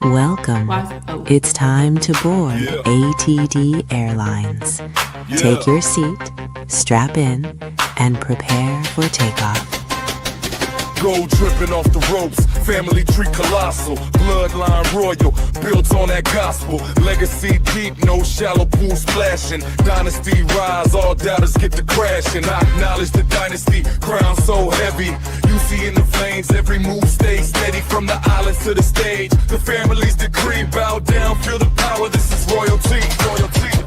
Welcome. It's time to board ATD Airlines. Take your seat, strap in, and prepare for takeoff. Gold dripping off the ropes, family tree colossal, bloodline royal, built on that gospel. Legacy deep, no shallow pool splashing. Dynasty rise, all doubters get to crashing. I acknowledge the dynasty, crown so heavy. You see in the flames, every move stays steady. From the islands to the stage, the family's decree. Bow down, feel the power, this is royalty.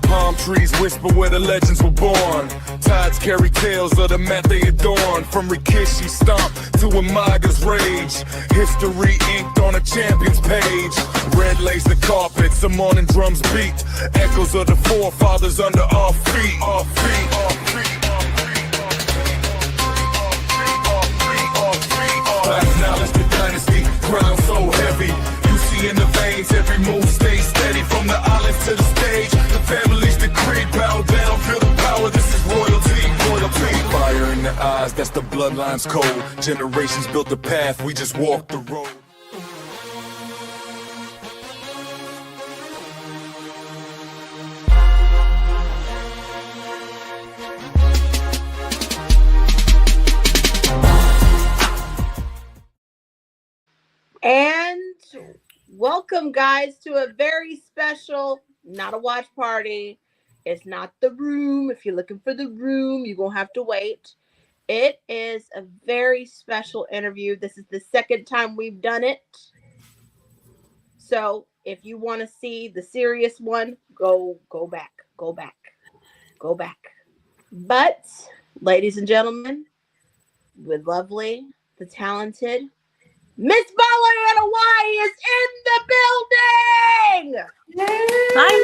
Palm trees whisper where the legends were born. Tides carry tales of the mat they adorn. From Rikishi stomp to Amaga's rage. History inked on a champion's page. Red lace the carpet, some morning drums beat. Echoes of the forefathers under our feet. Our feet, our feet, our feet, our feet, our feet, our feet. I acknowledge the dynasty, crown so heavy. You see in the veins, every move stays steady. From the islands to the stage, the family's decree. Bow down, feel the power, this is royalty, royalty. Fire in the eyes, that's the bloodline's code. Generations built the path, we just walk the road. And welcome, guys, to a very special, not a watch party. It's not The Room. If you're looking for The Room, you're going to have to wait. It is a very special interview. This is the second time we've done it. So if you want to see the serious one, go back. But, ladies and gentlemen, the lovely, the talented, Miss Vale Anoa'i is in the building! Hi.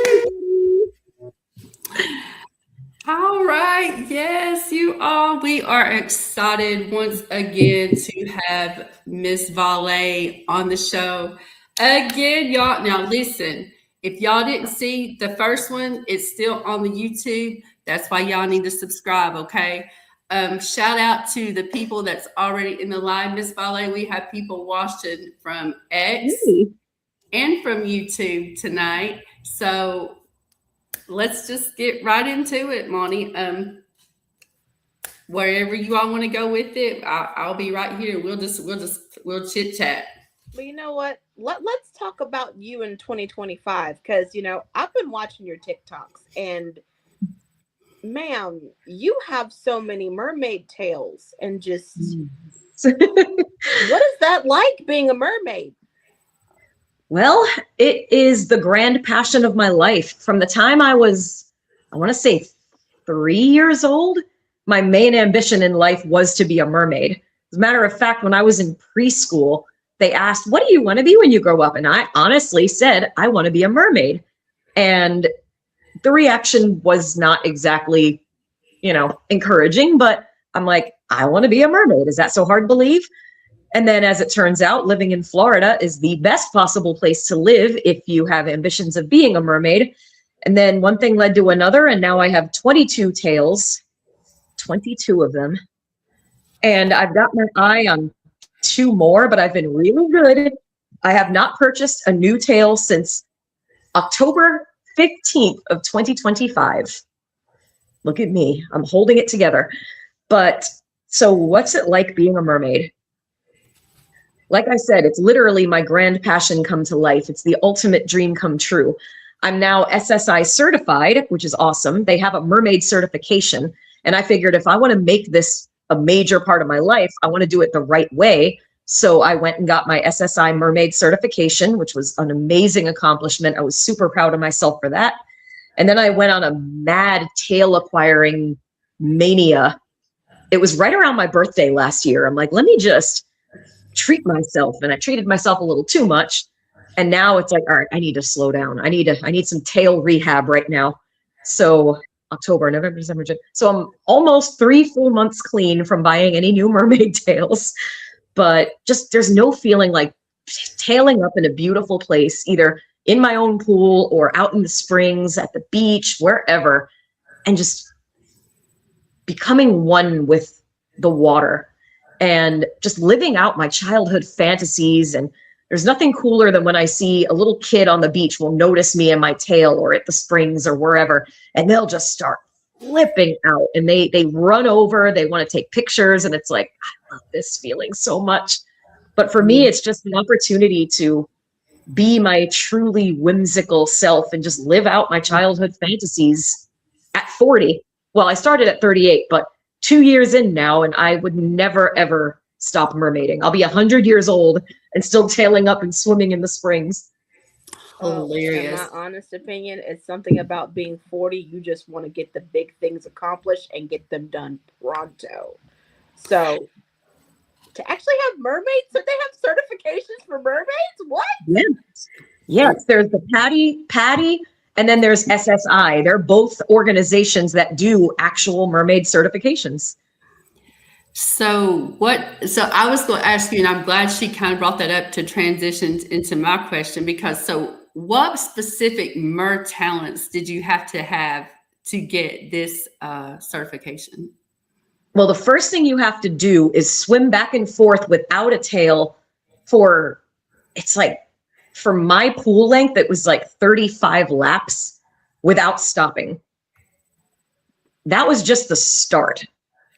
All right. Yes, you are. We are excited once again to have Miss Vale on the show. Again, y'all. Now, listen, if y'all didn't see the first one, it's still on the YouTube. That's why y'all need to subscribe, okay? Shout out to the people that's already in the live, Miss Vale. We have people watching from X and from YouTube tonight. So let's just get right into it, Monty. Wherever you all want to go with it, I'll be right here. We'll chit chat. But you know what? Let's talk about you in 2025, because I've been watching your TikToks, and ma'am, you have so many mermaid tails, and just what is that like being a mermaid? Well, it is the grand passion of my life. From the time I was, I want to say 3 years old, my main ambition in life was to be a mermaid. As a matter of fact, when I was in preschool, they asked, what do you want to be when you grow up? And I honestly said, I want to be a mermaid. And the reaction was not exactly, encouraging, but I'm like, I want to be a mermaid. Is that so hard to believe? And then as it turns out, living in Florida is the best possible place to live if you have ambitions of being a mermaid. And then one thing led to another, and now I have 22 tails, 22 of them. And I've got my eye on 2 more, but I've been really good. I have not purchased a new tail since October 15th of 2025. Look at me. I'm holding it together. But so what's it like being a mermaid? Like I said, it's literally my grand passion come to life. It's the ultimate dream come true. I'm now SSI certified, which is awesome. They have a mermaid certification. And I figured if I want to make this a major part of my life, I want to do it the right way. So I went and got my SSI mermaid certification, which was an amazing accomplishment. I was super proud of myself for that. And then I went on a mad tail acquiring mania. It was right around my birthday last year. I'm like, let me just treat myself. And I treated myself a little too much. And now it's like, all right, I need to slow down. I need some tail rehab right now. So October, November, December, January. So I'm almost 3 full months clean from buying any new mermaid tails. But just there's no feeling like tailing up in a beautiful place, either in my own pool or out in the springs, at the beach, wherever, and just becoming one with the water and just living out my childhood fantasies and there's nothing cooler than when I see a little kid on the beach will notice me and my tail or at the springs or wherever, and they'll just start flipping out and they run over, they want to take pictures, and it's like, I love this feeling so much. But for me, it's just an opportunity to be my truly whimsical self and just live out my childhood fantasies at 40. Well, I started at 38, but 2 years in now, and I would never, ever stop mermaiding. I'll be 100 years old and still tailing up and swimming in the springs. In my honest opinion, it's something about being 40. You just want to get the big things accomplished and get them done pronto. So to actually have mermaids, so they have certifications for mermaids? What? Yes. There's the PADI, and then there's SSI. They're both organizations that do actual mermaid certifications. So I was going to ask you, and I'm glad she kind of brought that up to transition into my question, because what specific mer talents did you have to get this certification? Well, the first thing you have to do is swim back and forth without a tail for my pool length, it was like 35 laps without stopping. That was just the start.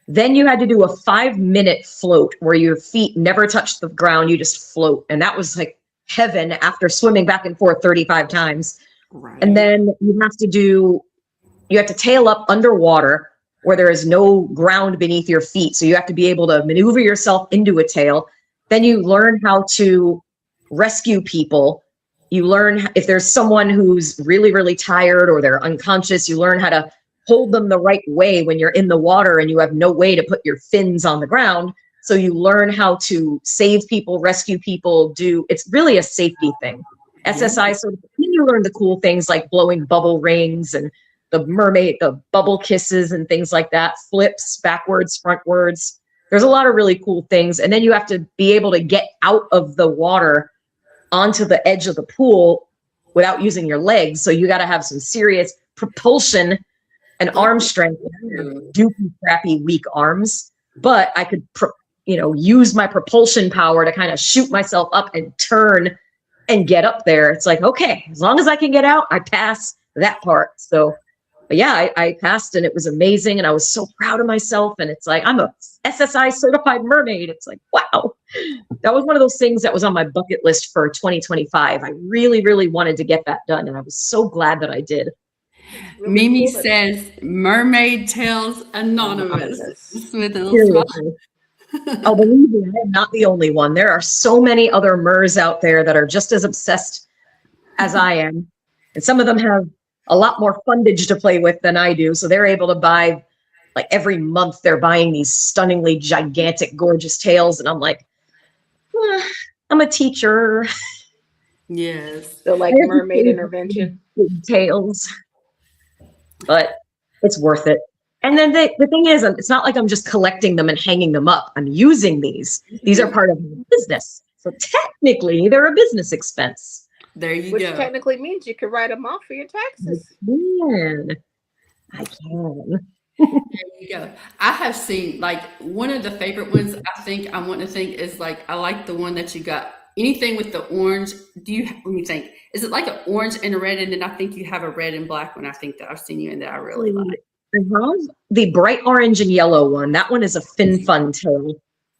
Then you had to do a 5-minute float where your feet never touched the ground. You just float. And that was like heaven after swimming back and forth 35 times. Right. And then you have to tail up underwater where there is no ground beneath your feet. So you have to be able to maneuver yourself into a tail. Then you learn how to rescue people. You learn if there's someone who's really, really tired or they're unconscious, you learn how to hold them the right way when you're in the water and you have no way to put your fins on the ground. So you learn how to save people, rescue people, it's really a safety thing. SSI, so you learn the cool things like blowing bubble rings and the bubble kisses and things like that, flips, backwards, frontwards. There's a lot of really cool things. And then you have to be able to get out of the water onto the edge of the pool without using your legs. So you got to have some serious propulsion and arm strength. Dookie, crappy, weak arms. But I could, use my propulsion power to kind of shoot myself up and turn and get up there. It's like, okay, as long as I can get out, I pass that part. So, but yeah, I passed and it was amazing. And I was so proud of myself. And it's like, I'm a SSI certified mermaid. It's like, wow. That was one of those things that was on my bucket list for 2025. I really, really wanted to get that done. And I was so glad that I did. Really Mimi cool says Mermaid Tales Anonymous with a little smile. Oh, believe me, I am not the only one. There are so many other MERS out there that are just as obsessed as I am. And some of them have a lot more fundage to play with than I do. So they're able to buy, like every month they're buying these stunningly gigantic, gorgeous tails. And I'm like, I'm a teacher. Yes. So like mermaid intervention. Tails. But it's worth it. And then the thing is, it's not like I'm just collecting them and hanging them up. I'm using these. These are part of my business. So technically, they're a business expense. There you go. Which technically means you can write them off for your taxes. I can. There you go. I have seen, like, one of the favorite ones I want to think is, like, I like the one that you got. Anything with the orange, let me think. Is it like an orange and a red? And then I think you have a red and black one. I think that I've seen you in that I really like. I have the bright orange and yellow one. That one is a FinFun tail.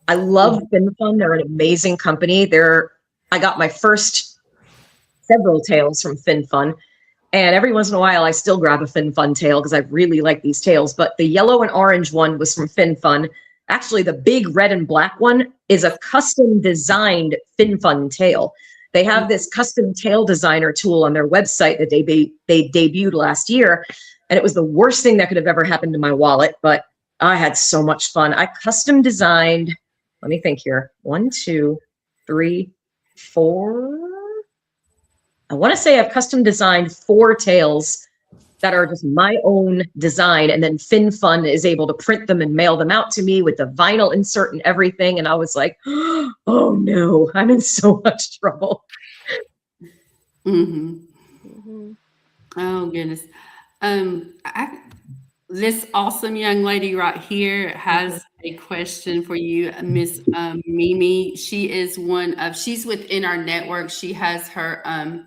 I love FinFun. They're an amazing company. I got my first several tails from FinFun. And every once in a while, I still grab a FinFun tail because I really like these tails. But the yellow and orange one was from FinFun. Actually, the big red and black one is a custom designed FinFun tail. They have this custom tail designer tool on their website that they debuted last year. And it was the worst thing that could have ever happened to my wallet, but I had so much fun. I custom designed, let me think here, 1, 2, 3, 4. I want to say I've custom designed 4 tails that are just my own design. And then FinFun is able to print them and mail them out to me with the vinyl insert and everything. And I was like, oh no, I'm in so much trouble. Oh goodness. This awesome young lady right here has a question for you, Miss Mimi. She is she's within our network. She has her,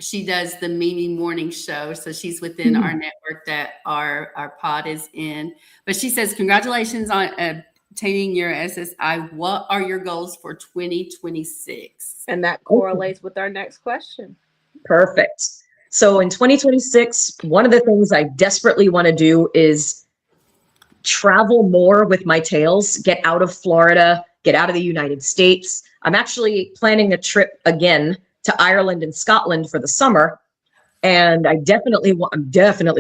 she does the Mimi Morning Show. So she's within our network that our pod is in. But she says, congratulations on obtaining your SSI. What are your goals for 2026? And that correlates with our next question. Perfect. So in 2026, one of the things I desperately want to do is travel more with my tails, get out of Florida, get out of the United States. I'm actually planning a trip again to Ireland and Scotland for the summer. And I'm definitely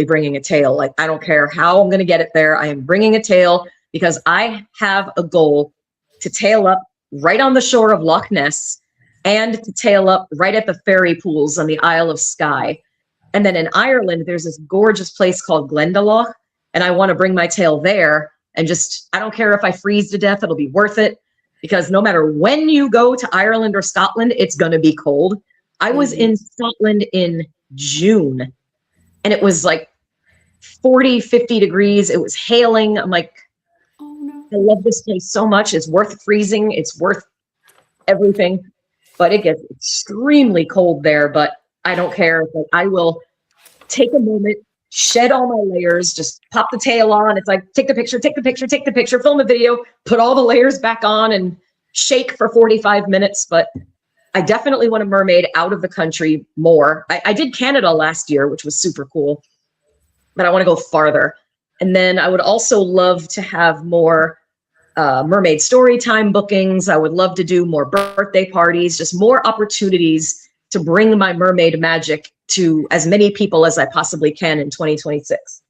bringing a tail. Like, I don't care how I'm going to get it there. I am bringing a tail because I have a goal to tail up right on the shore of Loch Ness and to tail up right at the ferry pools on the Isle of Skye. And then in Ireland, there's this gorgeous place called Glendalough, and I want to bring my tail there and just, I don't care if I freeze to death, it'll be worth it, because no matter when you go to Ireland or Scotland, it's going to be cold. I was in Scotland in June, and it was like 40, 50 degrees. It was hailing. I'm like, Oh no. I love this place so much. It's worth freezing. It's worth everything. But it gets extremely cold there, but I don't care. Like, I will take a moment, shed all my layers, just pop the tail on. It's like, take the picture, film the video, put all the layers back on and shake for 45 minutes. But I definitely want to mermaid out of the country more. I did Canada last year, which was super cool, but I want to go farther. And then I would also love to have more mermaid story time bookings. I would love to do more birthday parties, just more opportunities to bring my mermaid magic to as many people as I possibly can in 2026.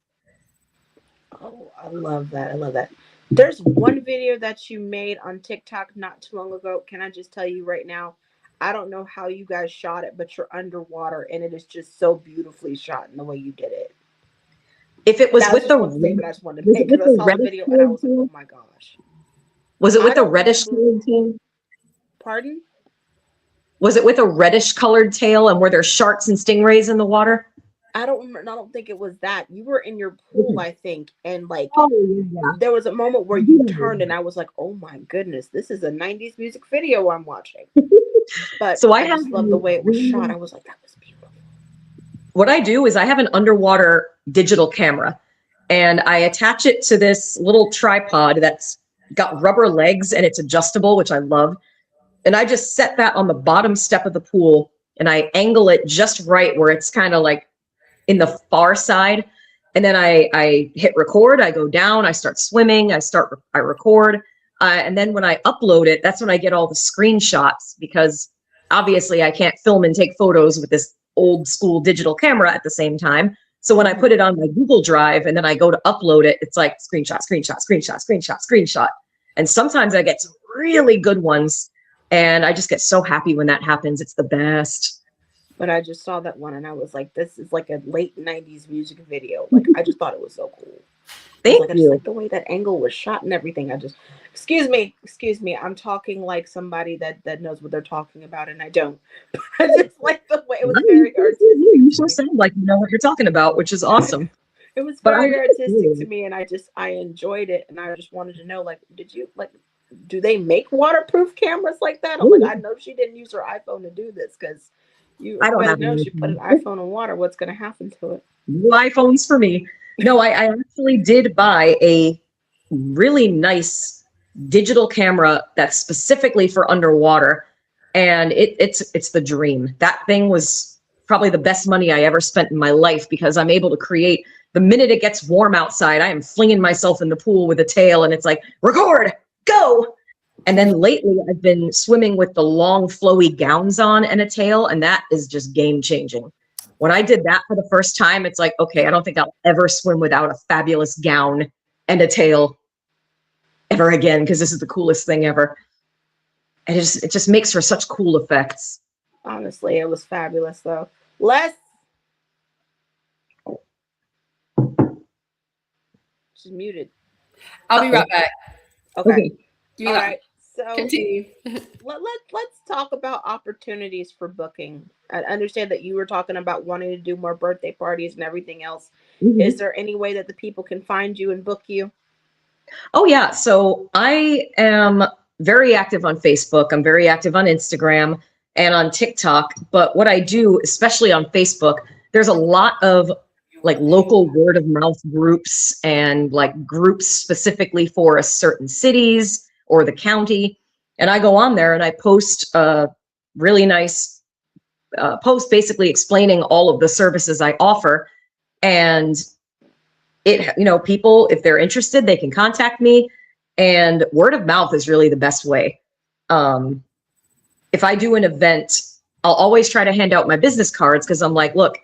Oh, I love that. I love that. There's one video that you made on TikTok not too long ago. Can I just tell you right now? I don't know how you guys shot it, but you're underwater and it is just so beautifully shot in the way you did it. If it was with the I just wanted to make, because I saw the video and I was like, oh my gosh. Was it with a reddish colored tail? Pardon? Was it with a reddish colored tail, and were there sharks and stingrays in the water? I don't remember. I don't think it was that. You were in your pool, I think, and like yeah. there was a moment where you turned and I was like, oh my goodness, this is a 90s music video I'm watching. But so I just love the way it was shot. I was like, that was beautiful. What I do is I have an underwater digital camera, and I attach it to this little tripod that's got rubber legs and it's adjustable, which I love. And I just set that on the bottom step of the pool, and I angle it just right where it's kind of like in the far side. And then I hit record, I go down, I start swimming, I record. And then when I upload it, that's when I get all the screenshots, because obviously I can't film and take photos with this old school digital camera at the same time. So when I put it on my Google Drive and then I go to upload it, it's like screenshot. And sometimes I get some really good ones, and I just get so happy when that happens. It's the best. But I just saw that one and I was like, this is like a late 90s music video. Like, I just thought it was so cool. Thank you. I just like the way that angle was shot and everything. Excuse me. I'm talking like somebody that knows what they're talking about, and I don't. But I just like the way it was very artistic. You sure sound like you know what you're talking about, which is awesome. It was very artistic to me, and I enjoyed it, and I just wanted to know, like, do they make waterproof cameras like that? I'm like, I know she didn't use her iPhone to do this, because I don't have know she put an iPhone in water. What's going to happen to it? No iPhones for me. No, I actually did buy a really nice digital camera that's specifically for underwater, and it's the dream. That thing was probably the best money I ever spent in my life, because I'm able to create. The minute it gets warm outside, I am flinging myself in the pool with a tail, and it's like, record, go. And then lately I've been swimming with the long flowy gowns on and a tail, and that is just game changing. When I did that for the first time, it's like, okay, I don't think I'll ever swim without a fabulous gown and a tail ever again, because this is the coolest thing ever. And it just makes for such cool effects. Honestly, it was fabulous though. Les, she's muted. I'll be right back. Okay. All right. So continue. let's talk about opportunities for booking. I understand that you were talking about wanting to do more birthday parties and everything else. Mm-hmm. Is there any way that the people can find you and book you? Oh, yeah. So I am very active on Facebook. I'm very active on Instagram and on TikTok. But what I do, especially on Facebook, there's a lot of like local word of mouth groups and like groups specifically for a certain cities or the county. And I go on there and I post a really nice post basically explaining all of the services I offer. And it, people, if they're interested, they can contact me. And word of mouth is really the best way. If I do an event, I'll always try to hand out my business cards because I'm like, look,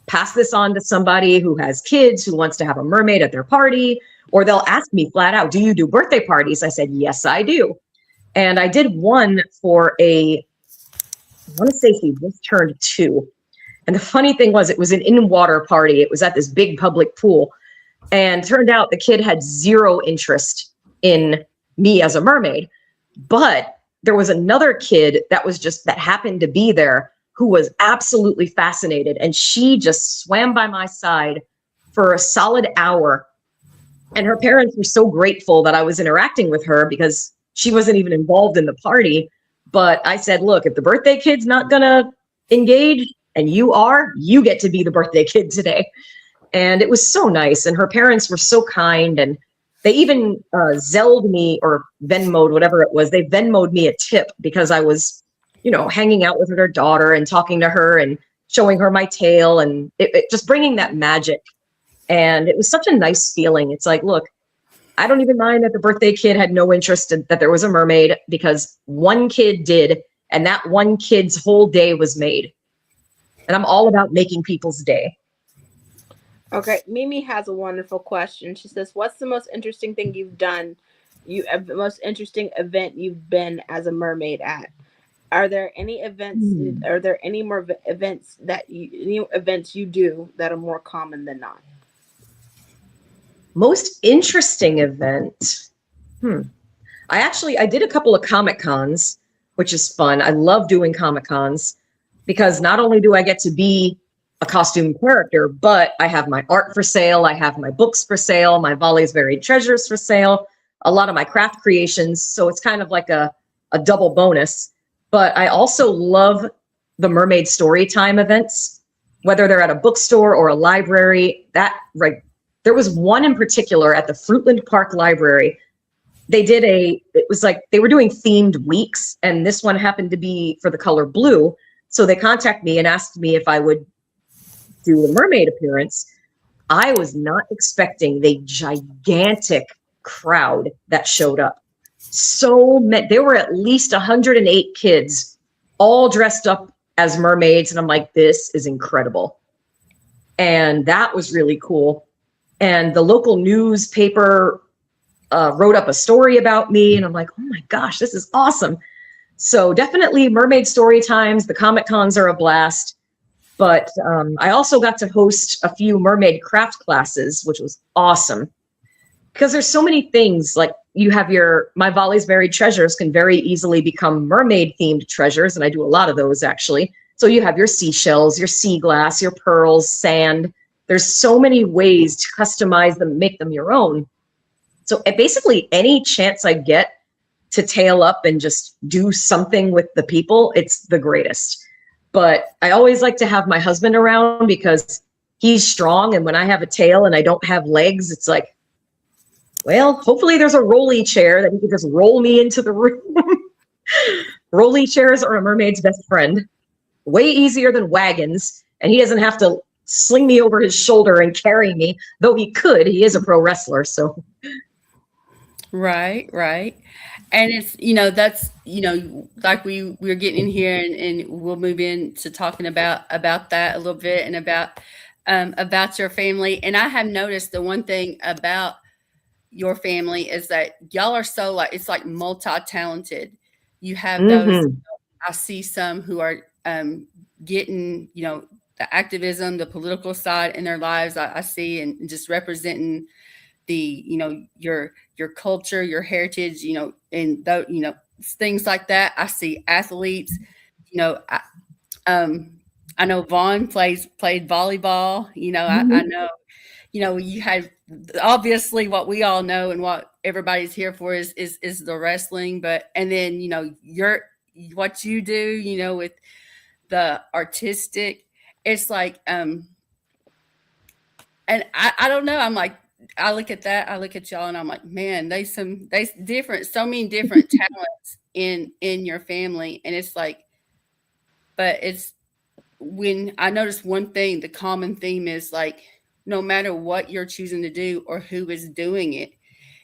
pass this on to somebody who has kids, who wants to have a mermaid at their party. Or they'll ask me flat out, do you do birthday parties? I said, yes, I do. And I did one for I want to say he just turned 2. And the funny thing was, it was an in-water party. It was at this big public pool. And turned out the kid had zero interest in me as a mermaid. But there was another kid that happened to be there who was absolutely fascinated. And she just swam by my side for a solid hour. And her parents were so grateful that I was interacting with her because she wasn't even involved in the party. But I said, look, if the birthday kid's not going to engage and you get to be the birthday kid today. And it was so nice. And her parents were so kind. And they even Zelled me or Venmoed, whatever it was. They Venmoed me a tip because I was, hanging out with her daughter and talking to her and showing her my tail and it just bringing that magic. And it was such a nice feeling. It's like, look, I don't even mind that the birthday kid had no interest in that there was a mermaid because one kid did. And that one kid's whole day was made. And I'm all about making people's day. Okay, Mimi has a wonderful question. She says, what's the most interesting thing you've done? The most interesting event you've been as a mermaid at? Are there any events? Are there any more events you do that are more common than not? Most interesting event. I did a couple of Comic Cons, which is fun. I love doing Comic Cons because not only do I get to be a costume character, but I have my art for sale. I have my books for sale, my Vale's Varied Treasures for sale, a lot of my craft creations. So it's kind of like a double bonus. But I also love the Mermaid Storytime events, whether they're at a bookstore or a library. There was one in particular at the Fruitland Park Library. They were doing themed weeks, and this one happened to be for the color blue. So they contacted me and asked me if I would do a mermaid appearance. I was not expecting the gigantic crowd that showed up. There were at least 108 kids all dressed up as mermaids. And I'm like, this is incredible. And that was really cool. And the local newspaper wrote up a story about me. And I'm like, oh my gosh, this is awesome. So definitely mermaid story times. The Comic Cons are a blast. But I also got to host a few mermaid craft classes, which was awesome. Because there's so many things, like you have my Vale's Varied Treasures can very easily become mermaid themed treasures. And I do a lot of those actually. So you have your seashells, your sea glass, your pearls, sand. There's so many ways to customize them, make them your own. So basically any chance I get to tail up and just do something with the people, it's the greatest. But I always like to have my husband around because he's strong. And when I have a tail and I don't have legs, it's like, well, hopefully there's a rolly chair that he can just roll me into the room. Rolly chairs are a mermaid's best friend. Way easier than wagons. And he doesn't have to sling me over his shoulder and carry me, though he could. He is a pro wrestler, so. Right. And it's, that's, like we're getting in here and we'll move into talking about that a little bit and about your family. And I have noticed the one thing about your family is that y'all are so it's like multi-talented. You have those, I see some who are getting, the activism, the political side in their lives. I see and just representing the, your culture, your heritage, and things like that. I see athletes, I know Vaughn played volleyball, I know, you know, you had obviously what we all know and what everybody's here for is the wrestling, but and then, you know, what you do, you know, with the artistic, it's like and I don't know, I'm like, I look at that, I look at y'all and I'm like, man, they different, so many different talents in your family. And it's like, but it's when I notice one thing, the common theme is like, no matter what you're choosing to do or who is doing it,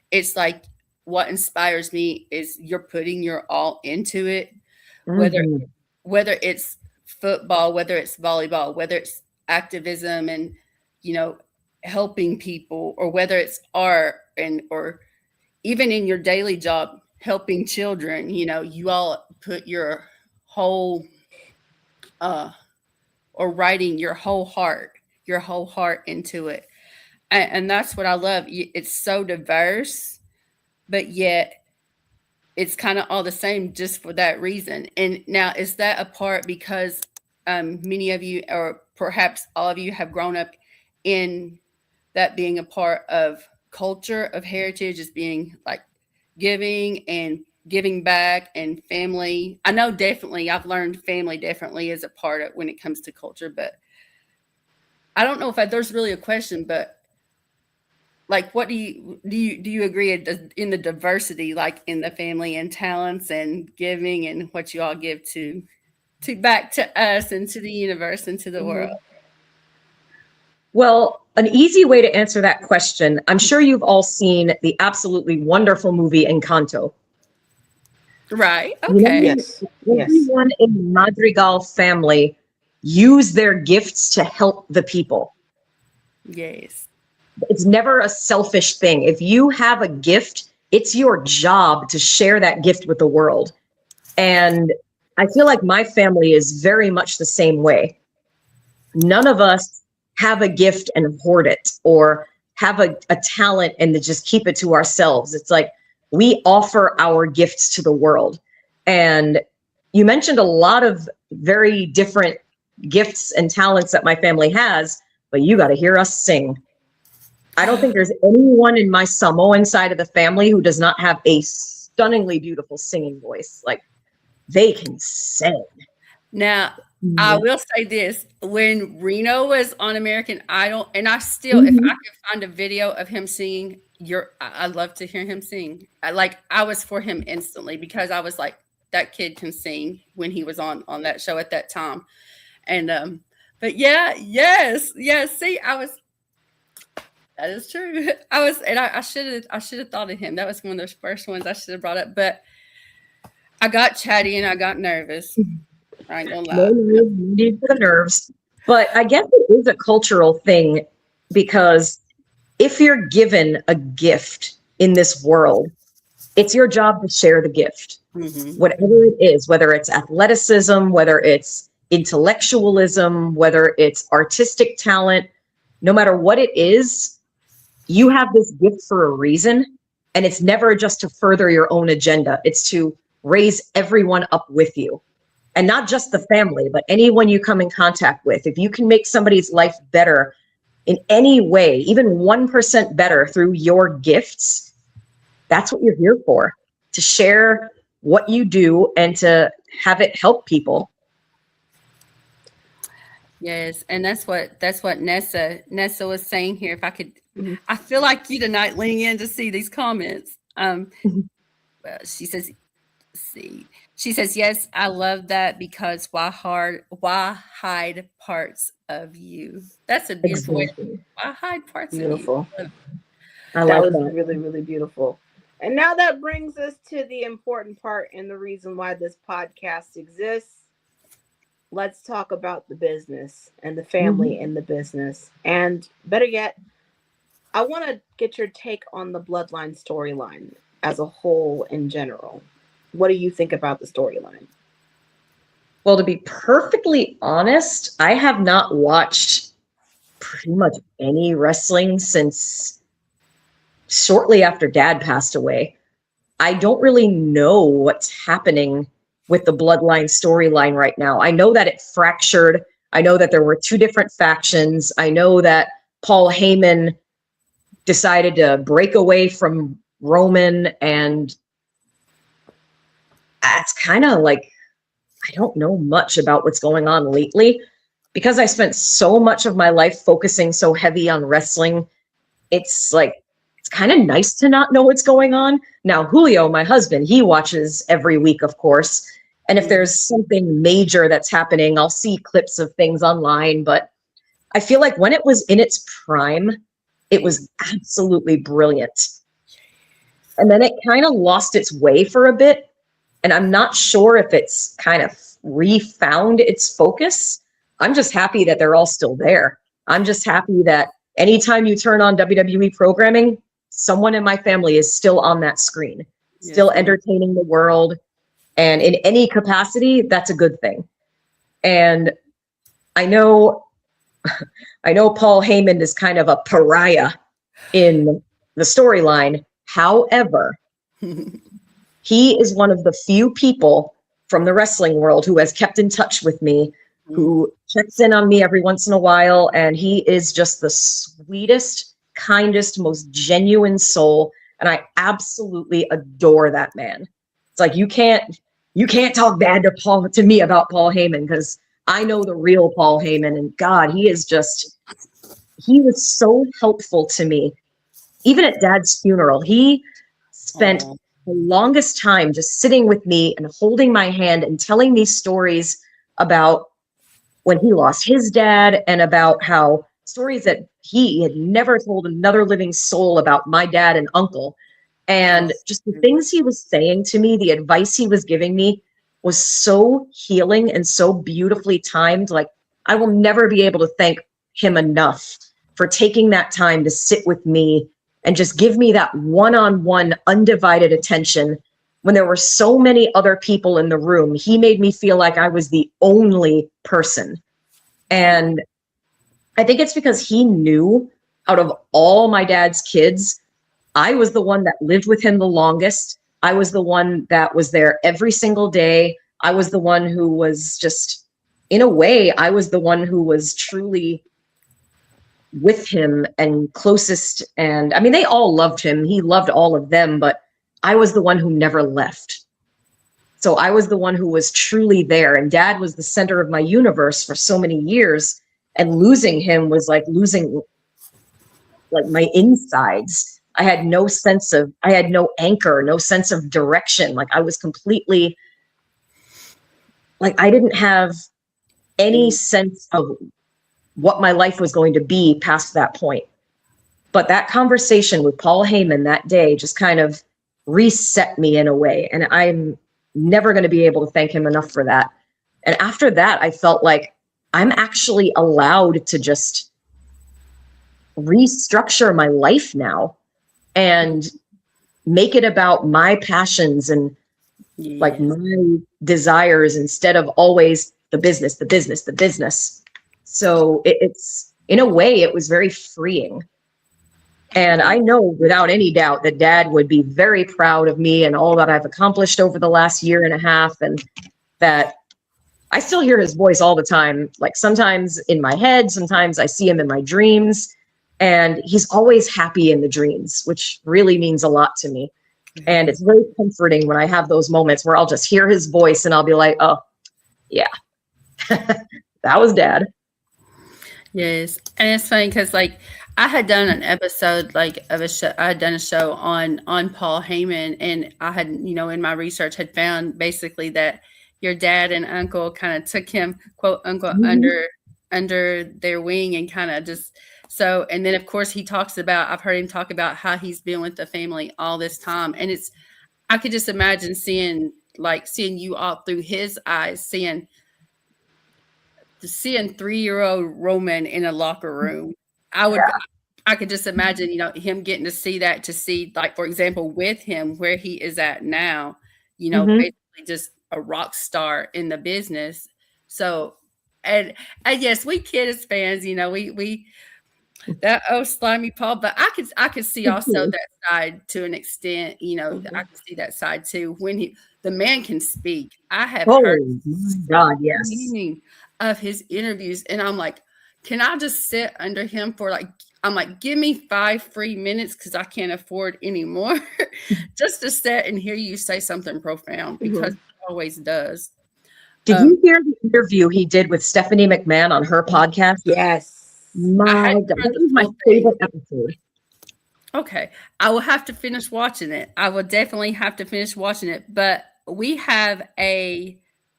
it's like what inspires me is you're putting your all into it, whether it's football, whether it's volleyball, whether it's activism and, you know, helping people, or whether it's art and or even in your daily job helping children. You know, you all put your whole or writing your whole heart into it, and that's what I love. It's so diverse, but yet it's kind of all the same just for that reason. And now, is that a part because many of you, or perhaps all of you, have grown up in that being a part of culture, of heritage, as being like giving and giving back and family? I know definitely I've learned family definitely is a part of when it comes to culture, but I don't know if there's really a question, but like, what do you agree in the diversity, like in the family and talents and giving and what you all give to back to us and to the universe and to the world? Well, an easy way to answer that question, I'm sure you've all seen the absolutely wonderful movie Encanto. Right. Okay. Yes. Everyone in the Madrigal family use their gifts to help the people. Yes. It's never a selfish thing. If you have a gift, it's your job to share that gift with the world. And I feel like my family is very much the same way. None of us have a gift and hoard it, or have a talent and to just keep it to ourselves. It's like we offer our gifts to the world. And you mentioned a lot of very different gifts and talents that my family has, but you got to hear us sing. I don't think there's anyone in my Samoan side of the family who does not have a stunningly beautiful singing voice. Like, they can sing. Now, I will say this: when Reno was on American Idol, and I still, if I could find a video of him singing, I love to hear him sing. I was for him instantly, because I was like, that kid can sing, when he was on that show at that time. And but yeah, yes. See, that is true. I should have thought of him. That was one of those first ones I should have brought up, but I got chatty and I got nervous. I ain't gonna lie. No need for the nerves. But I guess it is a cultural thing, because if you're given a gift in this world, it's your job to share the gift. Whatever it is, whether it's athleticism, whether it's intellectualism, whether it's artistic talent, no matter what it is, you have this gift for a reason. And it's never just to further your own agenda. It's to raise everyone up with you. And not just the family, but anyone you come in contact with. If you can make somebody's life better in any way, even 1% better through your gifts, that's what you're here for, to share what you do and to have it help people. Yes, and that's what Nessa was saying here. If I could, I feel like you tonight leaning in to see these comments. She says, yes, I love that, because why hide parts of you? That's a beautiful way. Why hide parts of you? Beautiful. That was really, really beautiful. And now that brings us to the important part and the reason why this podcast exists. Let's talk about the business and the family in the business. And better yet, I want to get your take on the Bloodline storyline as a whole in general. What do you think about the storyline? Well, to be perfectly honest, I have not watched pretty much any wrestling since shortly after Dad passed away. I don't really know what's happening with the Bloodline storyline right now. I know that it fractured. I know that there were two different factions. I know that Paul Heyman decided to break away from Roman, and it's kind of like, I don't know much about what's going on lately because I spent so much of my life focusing so heavy on wrestling. It's like, it's kind of nice to not know what's going on. Now, Julio, my husband, he watches every week, of course. And if there's something major that's happening, I'll see clips of things online. But I feel like when it was in its prime, it was absolutely brilliant. And then it kind of lost its way for a bit. And I'm not sure if it's kind of refound its focus. I'm just happy that they're all still there. I'm just happy that anytime you turn on WWE programming, someone in my family is still on that screen, still entertaining the world. And in any capacity, that's a good thing. And I know Paul Heyman is kind of a pariah in the storyline. However, he is one of the few people from the wrestling world who has kept in touch with me, who checks in on me every once in a while. And he is just the sweetest, kindest, most genuine soul. And I absolutely adore that man. It's like, you can't talk bad to me about Paul Heyman, because I know the real Paul Heyman, and God, he was so helpful to me. Even at Dad's funeral, he spent the longest time just sitting with me and holding my hand and telling me stories about when he lost his dad, and about how stories that he had never told another living soul about my dad and uncle. And just the things he was saying to me, the advice he was giving me was so healing and so beautifully timed. Like, I will never be able to thank him enough for taking that time to sit with me and just give me that one-on-one undivided attention. When there were so many other people in the room, he made me feel like I was the only person. And I think it's because he knew, out of all my dad's kids, I was the one that lived with him the longest. I was the one that was there every single day. I was the one who was just, in a way, I was the one who was truly with him and closest. And I mean, they all loved him. He loved all of them, but I was the one who never left. So I was the one who was truly there. And Dad was the center of my universe for so many years. And losing him was like losing like my insides. I had no anchor, no sense of direction. Like, I was completely, like, I didn't have any sense of what my life was going to be past that point. But that conversation with Paul Heyman that day just kind of reset me in a way. And I'm never going to be able to thank him enough for that. And after that, I felt like I'm actually allowed to just restructure my life now and make it about my passions and like my desires, instead of always the business. So it's, in a way, it was very freeing. And I know without any doubt that Dad would be very proud of me and all that I've accomplished over the last year and a half, and that I still hear his voice all the time. Like, sometimes in my head, sometimes I see him in my dreams. And he's always happy in the dreams, which really means a lot to me. And it's very comforting when I have those moments where I'll just hear his voice and I'll be like, oh, yeah, that was Dad. Yes. And it's funny because, like, I had done an episode, like, of a show. I had done a show on Paul Heyman, and I had, in my research, had found basically that your dad and uncle kind of took him, quote unquote, under their wing, and kind of just. So, and then of course I've heard him talk about how he's been with the family all this time. And I could just imagine seeing you all through his eyes, seeing 3-year-old Roman in a locker room. I could just imagine, him getting to see that, like, for example, with him, where he is at now, basically just a rock star in the business. So, and yes, we kid as fans, we that slimy Paul, but I could see also that side to an extent. I can see that side too when the man can speak. I have heard God, yes, meaning of his interviews, and I'm like, can I just sit under him for like I'm like, give me 5 free minutes because I can't afford any more just to sit and hear you say something profound because it always does. Did you hear the interview he did with Stephanie McMahon on her podcast? Yes. My I God, hadn't heard that the was my full thing. favorite episode. Okay. I will have to finish watching it. I will definitely have to finish watching it. But we have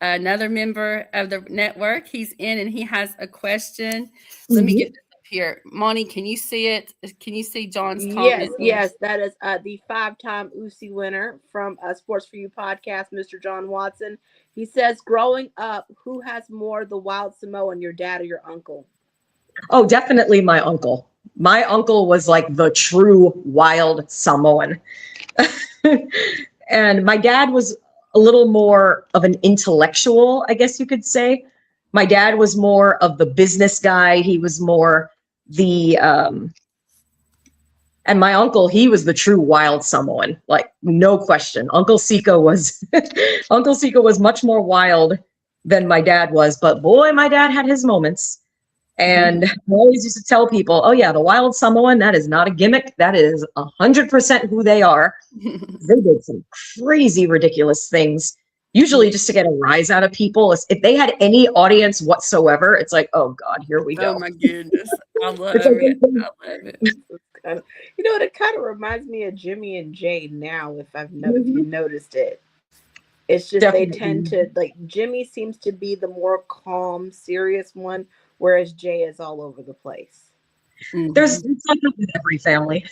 another member of the network. He's in and he has a question. Let me get this up here. Monty, can you see it? Can you see John's comment? Yes, that is the 5-time UC winner from Sports for You podcast, Mr. John Watson. He says, growing up, who has more the wild Samoan, your dad or your uncle? Oh, definitely my uncle. My uncle was like the true wild Samoan. And my dad was a little more of an intellectual, I guess you could say. My dad was more of the business guy. He was more the, and my uncle, he was the true wild Samoan, like no question. Uncle Siko was, Uncle Siko was much more wild than my dad was, but boy, my dad had his moments. And I always used to tell people, oh yeah, the wild Samoan, that is not a gimmick. That is 100% who they are. They did some crazy, ridiculous things, usually just to get a rise out of people. If they had any audience whatsoever, it's like, oh God, here we go. Oh my goodness. I love It's like, it. I love it. You know what? It kind of reminds me of Jimmy and Jay now, if if you noticed it. It's just Definitely. they tend to, like, Jimmy seems to be the more calm, serious one, whereas Jay is all over the place. There's something with every family,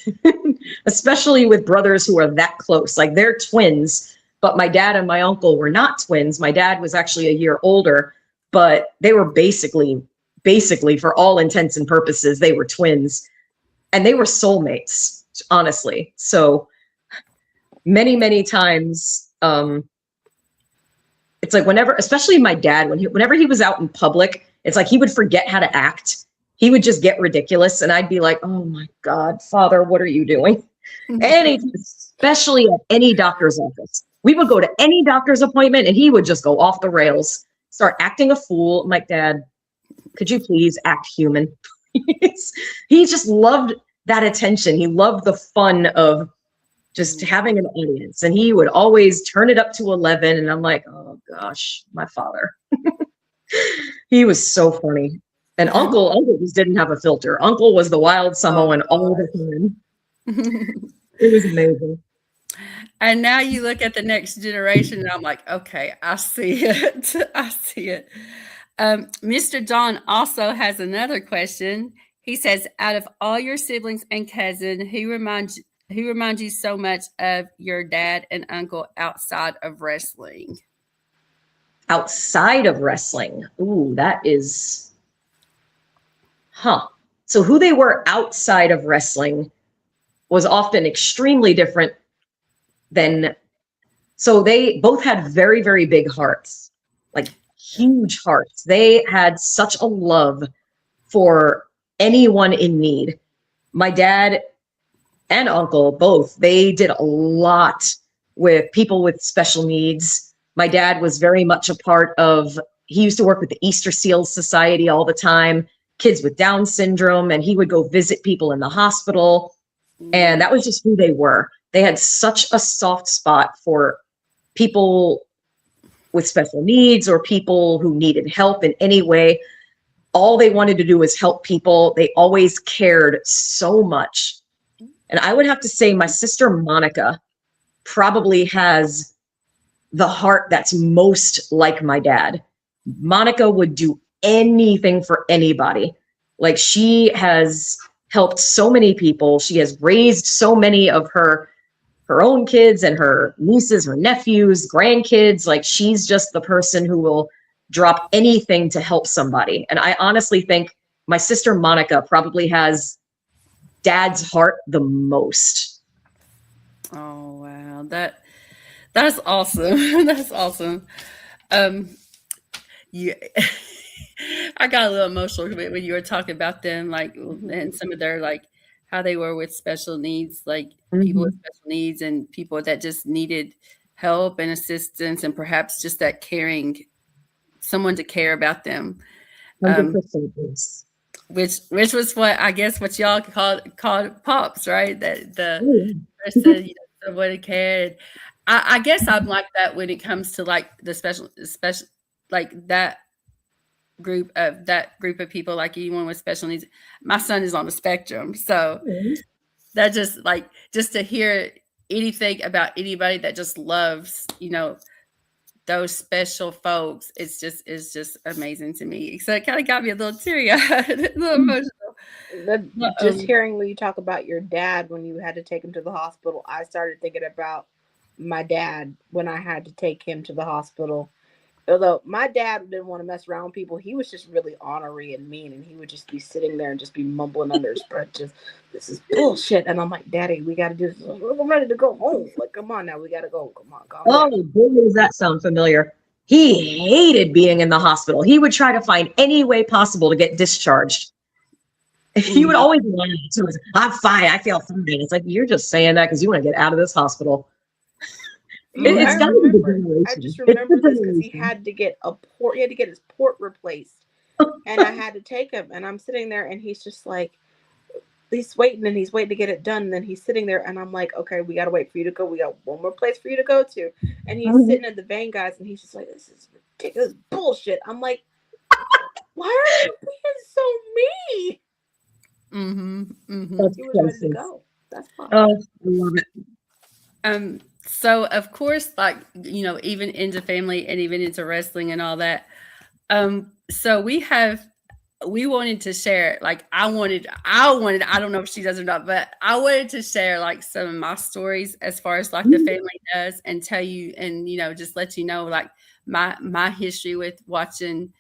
especially with brothers who are that close. Like they're twins, but my dad and my uncle were not twins. My dad was actually a year older, but they were basically for all intents and purposes, they were twins, and they were soulmates, honestly. So many times, it's like whenever, especially my dad, whenever he was out in public, it's like he would forget how to act. He would just get ridiculous, and I'd be like, oh my God, Father, what are you doing? Especially at any doctor's office. We would go to any doctor's appointment, and he would just go off the rails, start acting a fool. I'm like, Dad, could you please act human? He just loved that attention. He loved the fun of just having an audience, and he would always turn it up to 11, and I'm like, oh gosh, my father. He was so funny. And Uncle just didn't have a filter. Uncle was the wild Samoan all the time. It was amazing. And now you look at the next generation, and I'm like, okay, I see it. I see it. Mr. John also has another question. He says, out of all your siblings and cousin, who reminds you so much of your dad and uncle outside of wrestling? Outside of wrestling. Ooh, that is... So who they were outside of wrestling was often extremely different than... So they both had very, very big hearts, like huge hearts. They had such a love for anyone in need. My dad and uncle, both, they did a lot with people with special needs. My dad was very much a part of, he used to work with the Easter Seals Society all the time, kids with Down syndrome, and he would go visit people in the hospital. And that was just who they were. They had such a soft spot for people with special needs or people who needed help in any way. All they wanted to do was help people. They always cared so much. And I would have to say my sister Monica probably has the heart that's most like my dad. Monica would do anything for anybody. Like, she has helped so many people. She has raised so many of her own kids and her nieces, her nephews, grandkids. Like, she's just the person who will drop anything to help somebody. And I honestly think my sister Monica probably has Dad's heart the most. Oh wow, that's awesome. That's awesome. Yeah. I got a little emotional when you were talking about them, like, and some of their, like, how they were with special needs, like people with special needs and people that just needed help and assistance and perhaps just that caring, someone to care about them. 100%. which was what I guess what y'all called pops, right? That the person, you know, what cared. I guess I'm like that when it comes to like the special like that group of people, like anyone with special needs. My son is on the spectrum, so that just to hear anything about anybody that just loves, you know, those special folks, it's just amazing to me. So it kind of got me a little teary eyed, a little emotional. Just hearing when you talk about your dad when you had to take him to the hospital, I started thinking about my dad when I had to take him to the hospital. Although my dad didn't want to mess around with people, he was just really ornery and mean, and he would just be sitting there and just be mumbling under his breath, just, this is bullshit. And I'm like, Daddy, we got to do this. We're ready to go home. Like, come on now, we got to go. Come on, calm down. Oh, boy, does that sound familiar. He hated being in the hospital. He would try to find any way possible to get discharged. He would always lie to us, I'm fine, I feel fine. It's like, you're just saying that because you want to get out of this hospital. I just remember this because he had to get his port replaced, and I had to take him, and I'm sitting there, and he's just like, he's waiting to get it done, and then he's sitting there, and I'm like, okay, we gotta wait for you to go. We got one more place for you to go to, and he's sitting at the vein, guys, and he's just like, this is ridiculous bullshit. I'm like, why are you being so mean? He was ready to go. That's fine. Oh, I love it. So of course, like, you know, even into family and even into wrestling and all that. So we wanted to share, like, I wanted, I don't know if she does or not, but I wanted to share like some of my stories as far as like the family does, and tell you, and, you know, just let you know like my history with watching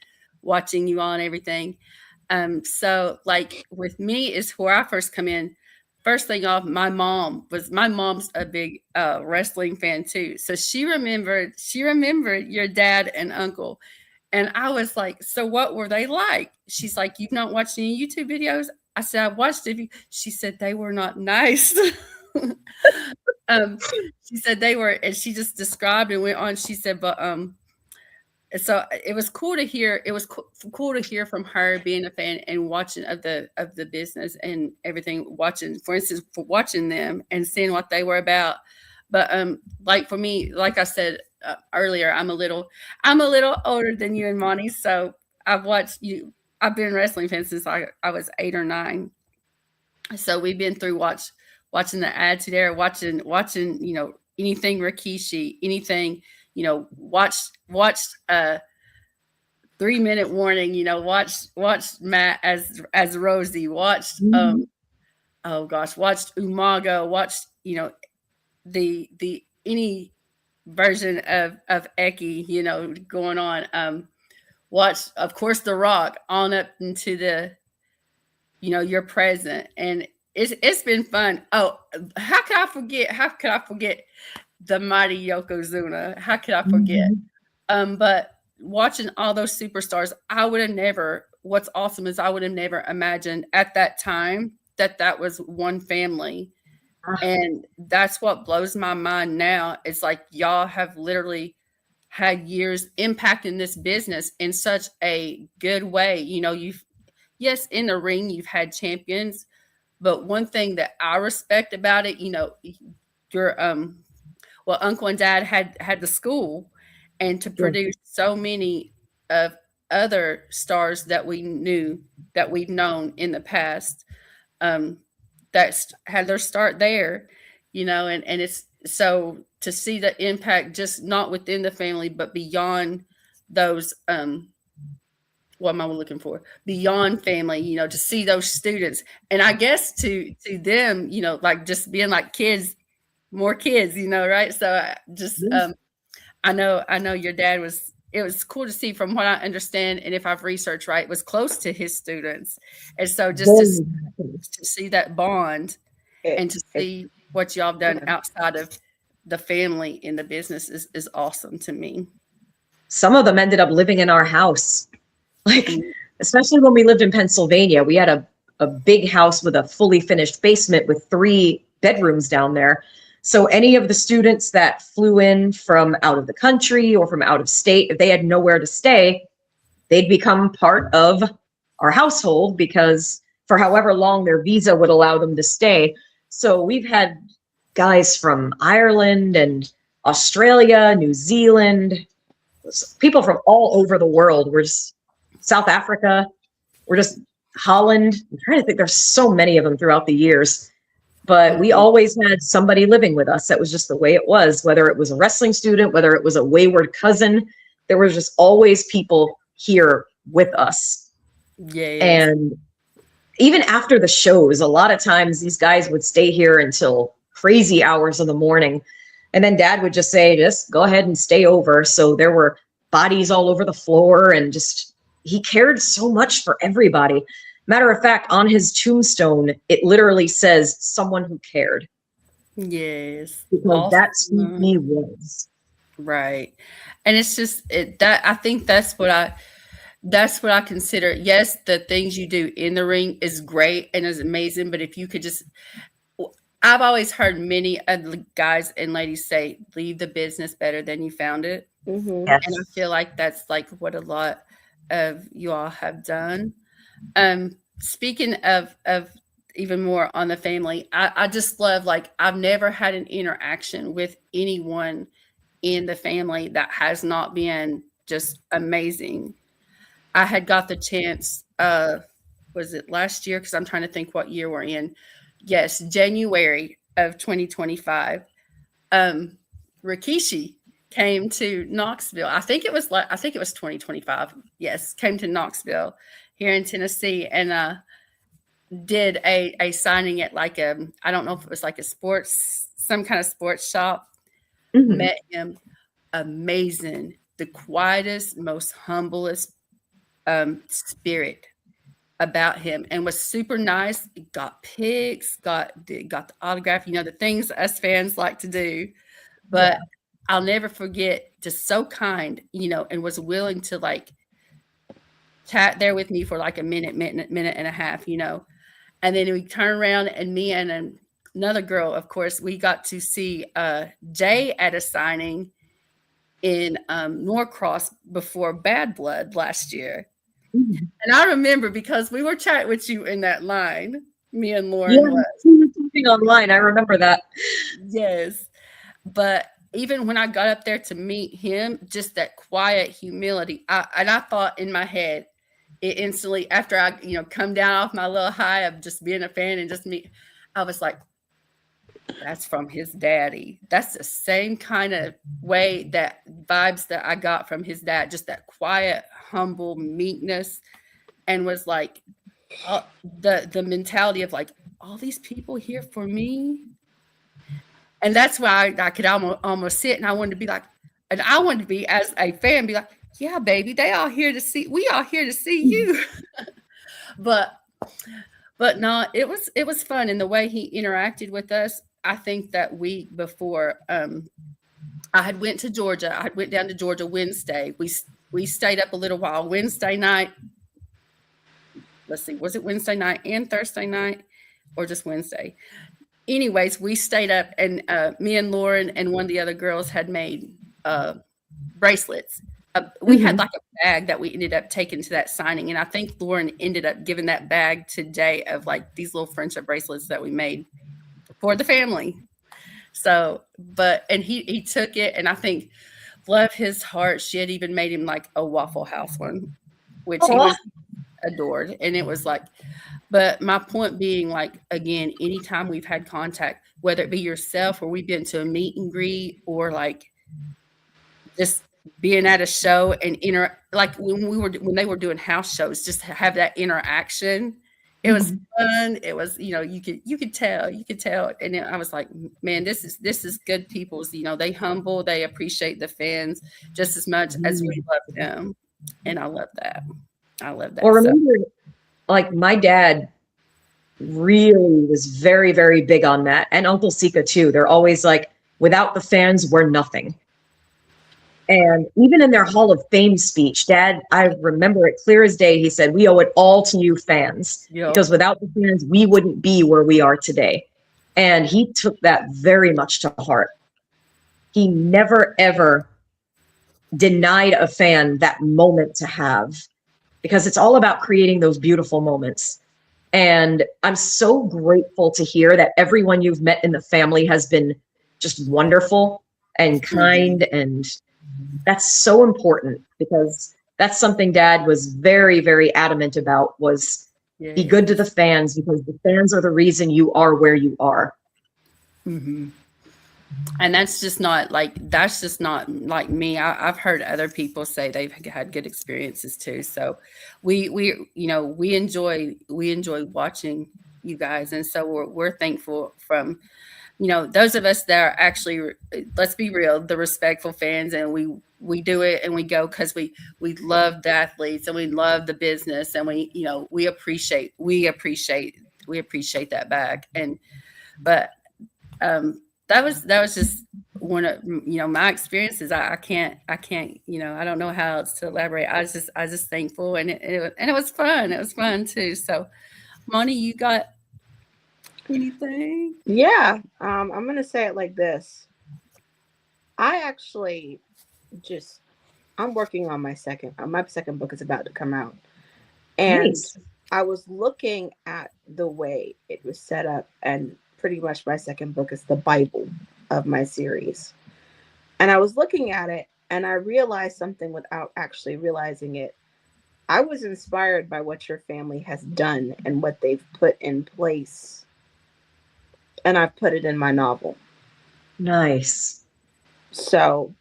you all and everything. So like with me is where I first come in. First thing off, my mom's a big wrestling fan too. So she remembered your dad and uncle. And I was like, so what were they like? She's like, you've not watched any YouTube videos? I said, I watched it. She said they were not nice. She said they were, and she just described and went on. She said, but so it was cool to hear. It was cool to hear from her being a fan and watching of the business and everything. Watching, for instance, for watching them and seeing what they were about. But like for me, like I said earlier, I'm a little older than you and Monty. So I've been wrestling fan since I was 8 or 9. So we've been through watching the ATD era, watching you know, anything Rikishi, anything. You know, watched 3-minute warning, you know, watched Matt as Rosie, watched watched Umaga, watched, you know, the any version of Eki, you know, going on. Watched, of course, The Rock on up into the, you know, your present, and it's been fun. Oh, how could I forget the mighty Yokozuna? How could I forget? But watching all those superstars, what's awesome is I would have never imagined at that time that was one family. And that's what blows my mind now. It's like y'all have literally had years impacting this business in such a good way. You know, yes, in the ring, you've had champions, but one thing that I respect about it, you know, your well, Uncle and Dad had the school, and to produce so many of other stars that we've known in the past, that's had their start there, you know, and it's so to see the impact just not within the family, but beyond those, what am I looking for? Beyond family, you know, to see those students. And I guess to them, you know, like just being like kids, more kids, you know, right? So I know your dad it was cool to see, from what I understand, and if I've researched right, was close to his students. And so just to see that bond and to see what y'all have done outside of the family in the business is awesome to me. Some of them ended up living in our house. Like, especially when we lived in Pennsylvania, we had a big house with a fully finished basement with 3 bedrooms down there. So any of the students that flew in from out of the country or from out of state, if they had nowhere to stay, they'd become part of our household because for however long their visa would allow them to stay. So we've had guys from Ireland and Australia, New Zealand, people from all over the world. We're just South Africa. We're just Holland. I'm trying to think. There's so many of them throughout the years. But we always had somebody living with us. That was just the way it was, whether it was a wrestling student, whether it was a wayward cousin. There was just always people here with us. Yes. And even after the shows, a lot of times these guys would stay here until crazy hours of the morning. And then Dad would just say, just go ahead and stay over. So there were bodies all over the floor, and just, he cared so much for everybody. Matter of fact, on his tombstone, it literally says someone who cared. Yes. Because that's who he was. Right. And it's just that I think that's what I consider. Yes, the things you do in the ring is great and is amazing, but if you could just, I've always heard many of the guys and ladies say, leave the business better than you found it. Mm-hmm. Yes. And I feel like that's like what a lot of you all have done. Speaking of even more on the family, I just love, like, I've never had an interaction with anyone in the family that has not been just amazing. I had got the chance, was it last year? Because I'm trying to think what year we're in. Yes, January of 2025. Rikishi came to Knoxville. I think it was 2025. Yes, came to Knoxville here in Tennessee, and did a signing at like I don't know if it was like some kind of sports shop. Mhm. Met him, amazing, the quietest, most humblest spirit about him, and was super nice. Got pics, got the autograph, the things us fans like to do. But I'll never forget, just so kind, and was willing to like chat there with me for like a minute and a half, and then we turn around, and me and another girl, of course, we got to see Jay at a signing in Norcross before Bad Blood last year. Mhm. And I remember, because we were chatting with you in that line, me and Lauren Yeah, was. we were talking online. I remember that. Yes. But even when I got up there to meet him, just that quiet humility. I thought in my head, it instantly, after I, come down off my little high of just being a fan and just me, I was like, that's from his daddy. That's the same kind of way, that vibes that I got from his dad, just that quiet, humble meekness, and was like the mentality of like, all these people here for me. And that's why I could almost sit, and I wanted to be like, and I wanted to be, as a fan, be like, yeah, baby, we all here to see you. But no, it was fun. And the way he interacted with us, I think that week before, I had went to Georgia. I went down to Georgia Wednesday. We stayed up a little while. Wednesday night. Let's see, was it Wednesday night and Thursday night, or just Wednesday? Anyways, we stayed up, and me and Lauren and one of the other girls had made bracelets. We had like a bag that we ended up taking to that signing, and I think Lauren ended up giving that bag today of like these little friendship bracelets that we made for the family. So, and he took it, and I think, love his heart, she had even made him like a Waffle House one, which he was adored. And it was like, but my point being, like, again, anytime we've had contact, whether it be yourself or we've been to a meet and greet, or like just being at a show and like when they were doing house shows, just to have that interaction. It was fun. It was, you could tell, and I was like, man, this is good people's. They humble, they appreciate the fans just as much as we love them, and I love that. Well, remember, like, my dad really was very, very big on that, and Uncle Sika too. They're always like, without the fans, we're nothing. And even in their Hall of Fame speech, Dad, I remember it clear as day, he said, we owe it all to you fans. Yep. Because without the fans, we wouldn't be where we are today. And he took that very much to heart. He never, ever denied a fan that moment to have. because it's all about creating those beautiful moments. And I'm so grateful to hear that everyone you've met in the family has been just wonderful and kind. And that's so important, because that's something Dad was very, very adamant about, was be good to the fans, because the fans are the reason you are where you are. And that's just not like me. I've heard other people say they've had good experiences too. So we enjoy watching you guys, and so we're thankful from those of us that are actually, let's be real, the respectful fans, and we do it and we go because we love the athletes and we love the business, and we appreciate that back. But that was just one of my experiences. I can't I don't know how else to elaborate. I was just thankful, and it was fun. It was fun too. So, Moni, you got anything? Yeah, I'm gonna say it like this. I actually I'm working on my second book is about to come out, and Nice. I was looking at the way it was set up, and pretty much my second book is the Bible of my series. And I was looking at it and I realized something without actually realizing it. I was inspired by what your family has done and what they've put in place. And I've put it in my novel. Nice. So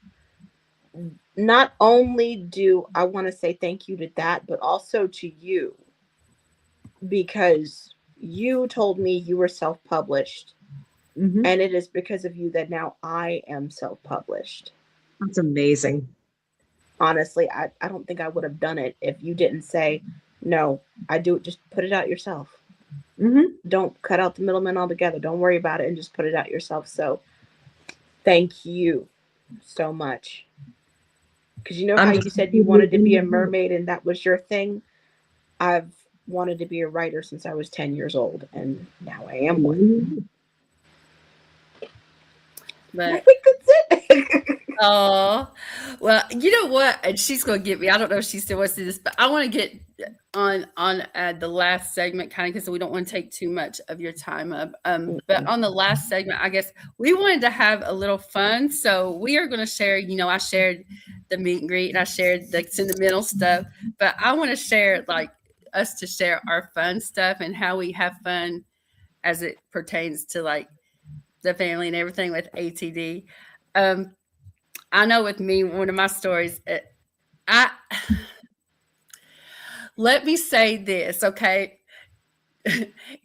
not only do I want to say thank you to that, but also to you, because you told me you were self-published, and it is because of you that now I am self-published. That's amazing. Honestly, I don't think I would have done it if you didn't say, no, I do it. Just put it out yourself. Don't cut out the middleman altogether. Don't worry about it and just put it out yourself. So thank you so much. Because how you said you wanted to be a mermaid and that was your thing? I've wanted to be a writer since I was 10 years old, and now I am one. But I think that's it. oh, well, you know what? And she's going to get me. I don't know if she still wants to do this, but I want to get on the last segment, kind of, because we don't want to take too much of your time up. But on the last segment, I guess we wanted to have a little fun. So we are going to share, I shared the meet and greet and I shared the sentimental stuff, but I want to share us to share our fun stuff and how we have fun as it pertains to the family and everything with ATD. I know with me, one of my stories, let me say this, okay?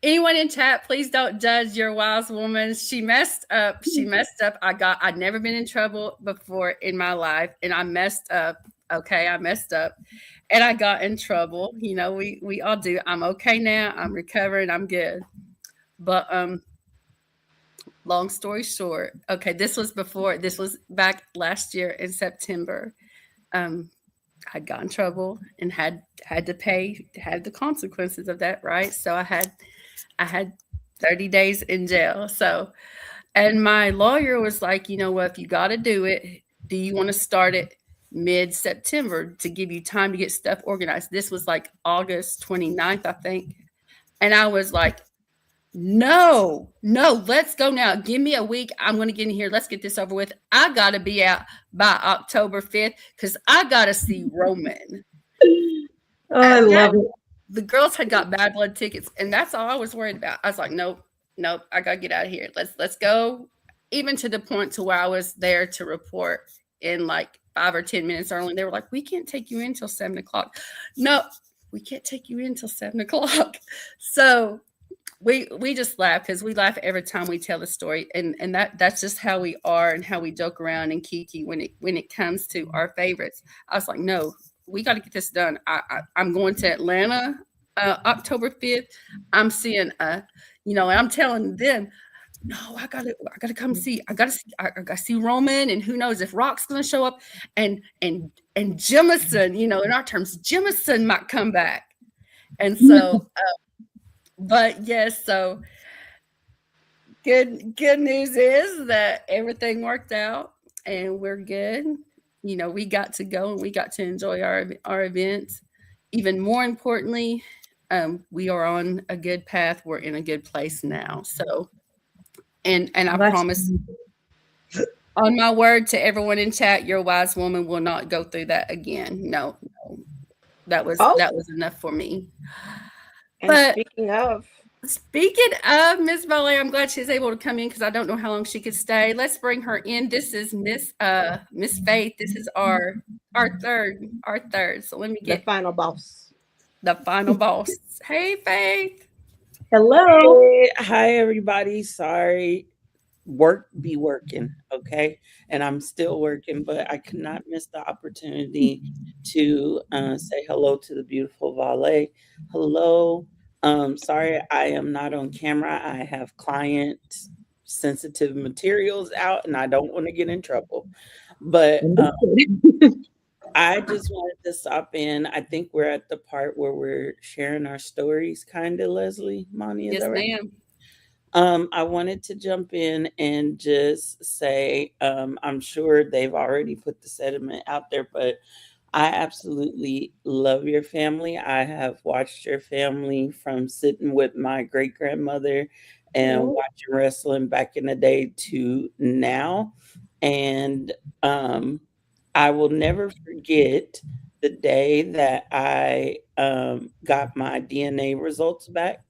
Anyone in chat, please don't judge your wise woman. She messed up. I'd never been in trouble before in my life, and I messed up. Okay, I messed up, and I got in trouble. We all do. I'm okay now. I'm recovering. I'm good. But long story short, okay, this was back last year in September. I'd got in trouble and had to pay, had the consequences of that, right? So I had 30 days in jail. So, and my lawyer was like, you know what, if you got to do it, do you want to start it mid-September to give you time to get stuff organized? This was August 29th, I think. And I was like, no, let's go now. Give me a week. I'm going to get in here. Let's get this over with. I got to be out by October 5th because I got to see Roman. Oh, I love it. The girls had got bad blood tickets, and that's all I was worried about. I was like, nope, I got to get out of here. Let's go. Even to the point to where I was there to report in 5 or 10 minutes early. They were like, we can't take you in until 7 o'clock. No, we can't take you in until 7 o'clock. So we just laugh because we laugh every time we tell the story, and that's just how we are and how we joke around and kiki when it comes to our favorites. I was like, no, we got to get this done. I'm going to Atlanta October 5th. I'm seeing and I'm telling them, no, I gotta come see. I gotta see Roman, and who knows if Rock's gonna show up, and Jemison, in our terms, Jemison might come back, and so. But yes, so good news is that everything worked out and we're good. We got to go and we got to enjoy our events, even more importantly, we are on a good path. We're in a good place now. So, and I promise on my word to everyone in chat, your wise woman will not go through that again. No, that was enough for me. And But speaking of Miss Vale, I'm glad she's able to come in because I don't know how long she could stay. Let's bring her in. This is Miss Faith. This is our third. So let me get the final boss. The final boss. Hey, Faith. Hello. Hey, hi everybody. Sorry. Work be working, okay? And I'm still working, but I could not miss the opportunity to say hello to the beautiful Vale. Hello. Sorry I am not on camera. I have client sensitive materials out and I don't want to get in trouble. But I just wanted to stop in. I think we're at the part where we're sharing our stories, kind of, Leslie, Monty, is Yes, that right? ma'am. I wanted to jump in and just say, I'm sure they've already put the sentiment out there, but I absolutely love your family. I have watched your family from sitting with my great grandmother and watching wrestling back in the day to now. And I will never forget the day that I got my DNA results back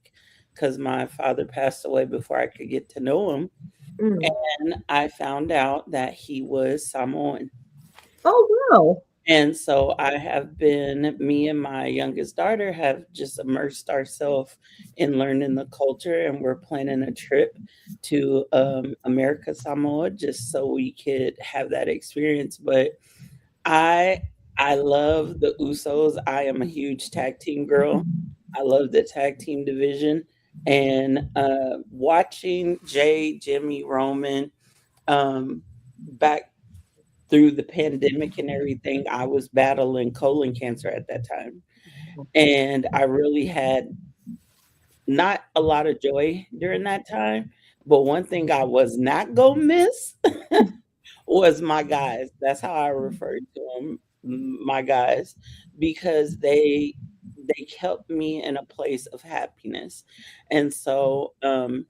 because my father passed away before I could get to know him. And I found out that he was Samoan. Oh, wow. And so me and my youngest daughter have just immersed ourselves in learning the culture, and we're planning a trip to America Samoa just so we could have that experience. But I love the Usos. I am a huge tag team girl. I love the tag team division. And watching Jay, Jimmy, Roman back through the pandemic and everything, I was battling colon cancer at that time. And I really had not a lot of joy during that time. But one thing I was not going to miss was my guys. That's how I refer to them, my guys, because they kept me in a place of happiness. And so I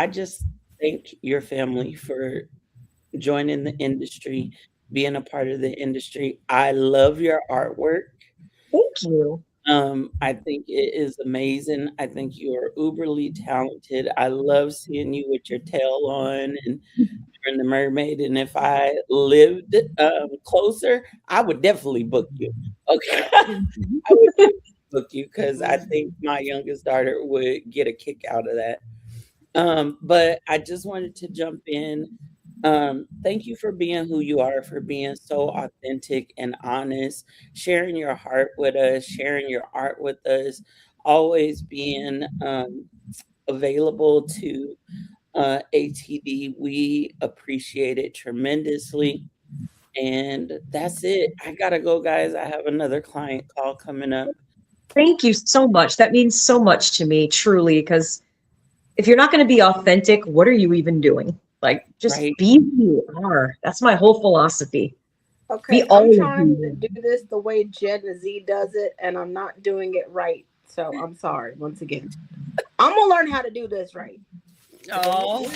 just thank your family for joining the industry, being a part of the industry. I love your artwork. Thank you. I think it is amazing. I think you are uberly talented. I love seeing you with your tail on and during the mermaid. And if I lived closer, I would definitely book you. Okay. I would definitely book you because I think my youngest daughter would get a kick out of that. But I just wanted to jump in. Thank you for being who you are, for being so authentic and honest, sharing your heart with us, sharing your art with us, always being available to ATD. We appreciate it tremendously. And that's it. I gotta go, guys. I have another client call coming up. Thank you so much. That means so much to me, truly, because if you're not going to be authentic, what are you even doing? Like, just be who you are. That's my whole philosophy. Okay, I'm trying to do this the way Jen Z does it, and I'm not doing it right. So I'm sorry once again. I'm gonna learn how to do this right. Oh,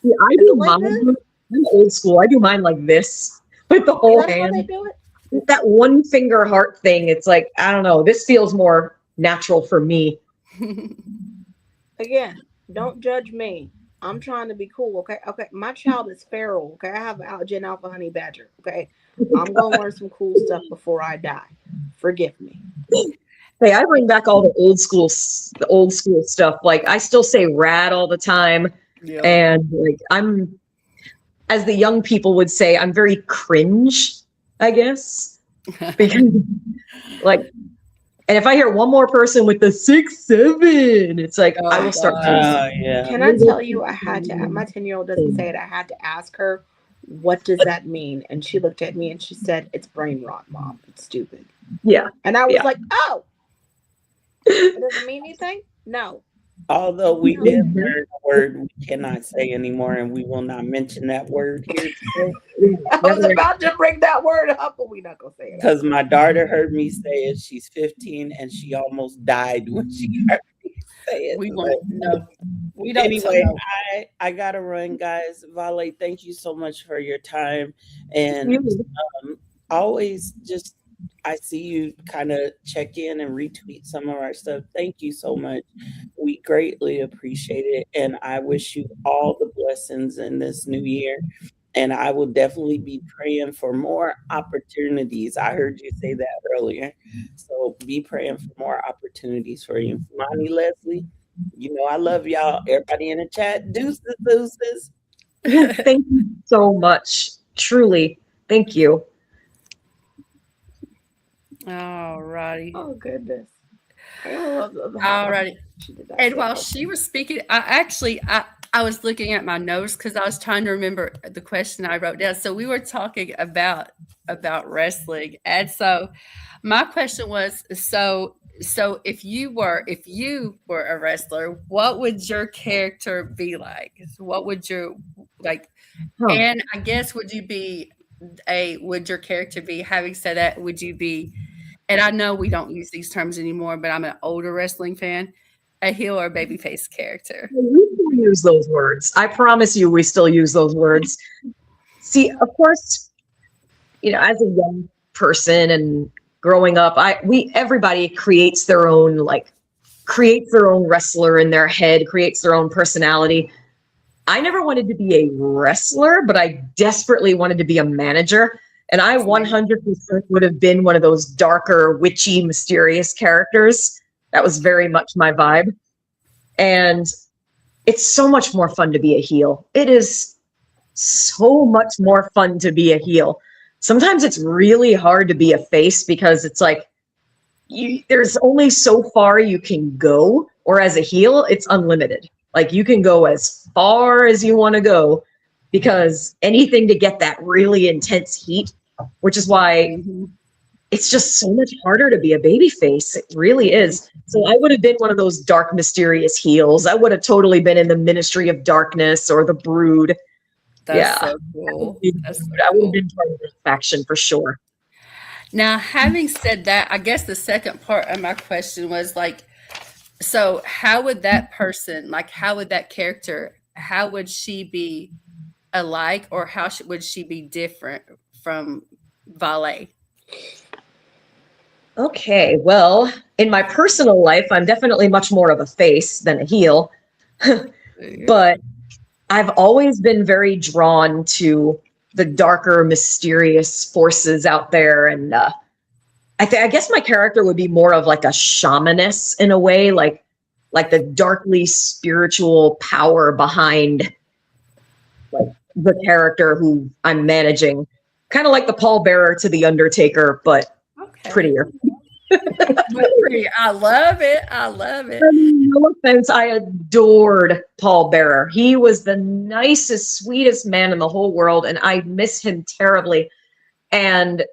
yeah, I do mine. I'm old school. I do mine like this with the whole hand. How they do it? That one finger heart thing. It's like, I don't know. This feels more natural for me. Again, don't judge me. I'm trying to be cool, okay? Okay, my child is feral, okay? I have an Gen Alpha Honey Badger, okay? I'm gonna learn some cool stuff before I die. Forgive me. Hey, I bring back all the old school stuff. Like, I still say "rad" all the time, and like I'm, as the young people would say, I'm very cringe, I guess, because like. And if I hear one more person with the 6'7", it's like, I will start. Can I tell you, I had to, my 10-year-old doesn't say it. I had to ask her, what does that mean? And she looked at me and she said, it's brain rot, Mom. It's stupid. Yeah. And I was like, oh, it doesn't mean anything? No. Although we did learn a word we cannot say anymore, and we will not mention that word here today. I was about to bring that word up, but we're not gonna say it. Because my daughter heard me say it. She's 15, and she almost died when she heard me say it. We won't. No, we don't. Anyway, I gotta run, guys. Vale, thank you so much for your time, and always just I see you kind of check in and retweet some of our stuff. Thank you so much. We greatly appreciate it, and I wish you all the blessings in this new year. And I will definitely be praying for more opportunities. I heard you say that earlier. So be praying for more opportunities for you. Monty, Leslie, you know I love y'all. Everybody in the chat, deuces, deuces. Thank you so much. Truly. Thank you. All righty. Oh, goodness. All righty. And while she was speaking, I was looking at my notes because I was trying to remember the question I wrote down. So we were talking about wrestling, and so my question was: so if you were a wrestler, what would your character be like? What would your And I guess would your character be? Having said that, would you be? And I know we don't use these terms anymore, but I'm an older wrestling fan. A heel or babyface character. We still use those words. I promise you, we still use those words. See, of course, as a young person and growing up, everybody creates their own wrestler in their head, creates their own personality. I never wanted to be a wrestler, but I desperately wanted to be a manager. And I 100% would have been one of those darker, witchy, mysterious characters. That was very much my vibe. And it's so much more fun to be a heel. It is so much more fun to be a heel. Sometimes it's really hard to be a face because it's like there's only so far you can go, or as a heel, it's unlimited. Like you can go as far as you want to go because anything to get that really intense heat, which is why it's just so much harder to be a baby face. It really is. So I would have been one of those dark, mysterious heels. I would have totally been in the Ministry of Darkness or the Brood. That's so cool. I would have been part of this faction for sure. Now, having said that, I guess the second part of my question was so how would that person, how would that character, how would she be alike, or how would she be different from Vale? Okay, well, in my personal life, I'm definitely much more of a face than a heel. But I've always been very drawn to the darker, mysterious forces out there. And I guess my character would be more of like a shamaness in a way, like the darkly spiritual power behind the character who I'm managing. Kind of like the pallbearer to the Undertaker, but prettier. I love it. No offense, I adored Paul Bearer. He was the nicest, sweetest man in the whole world, and I miss him terribly. And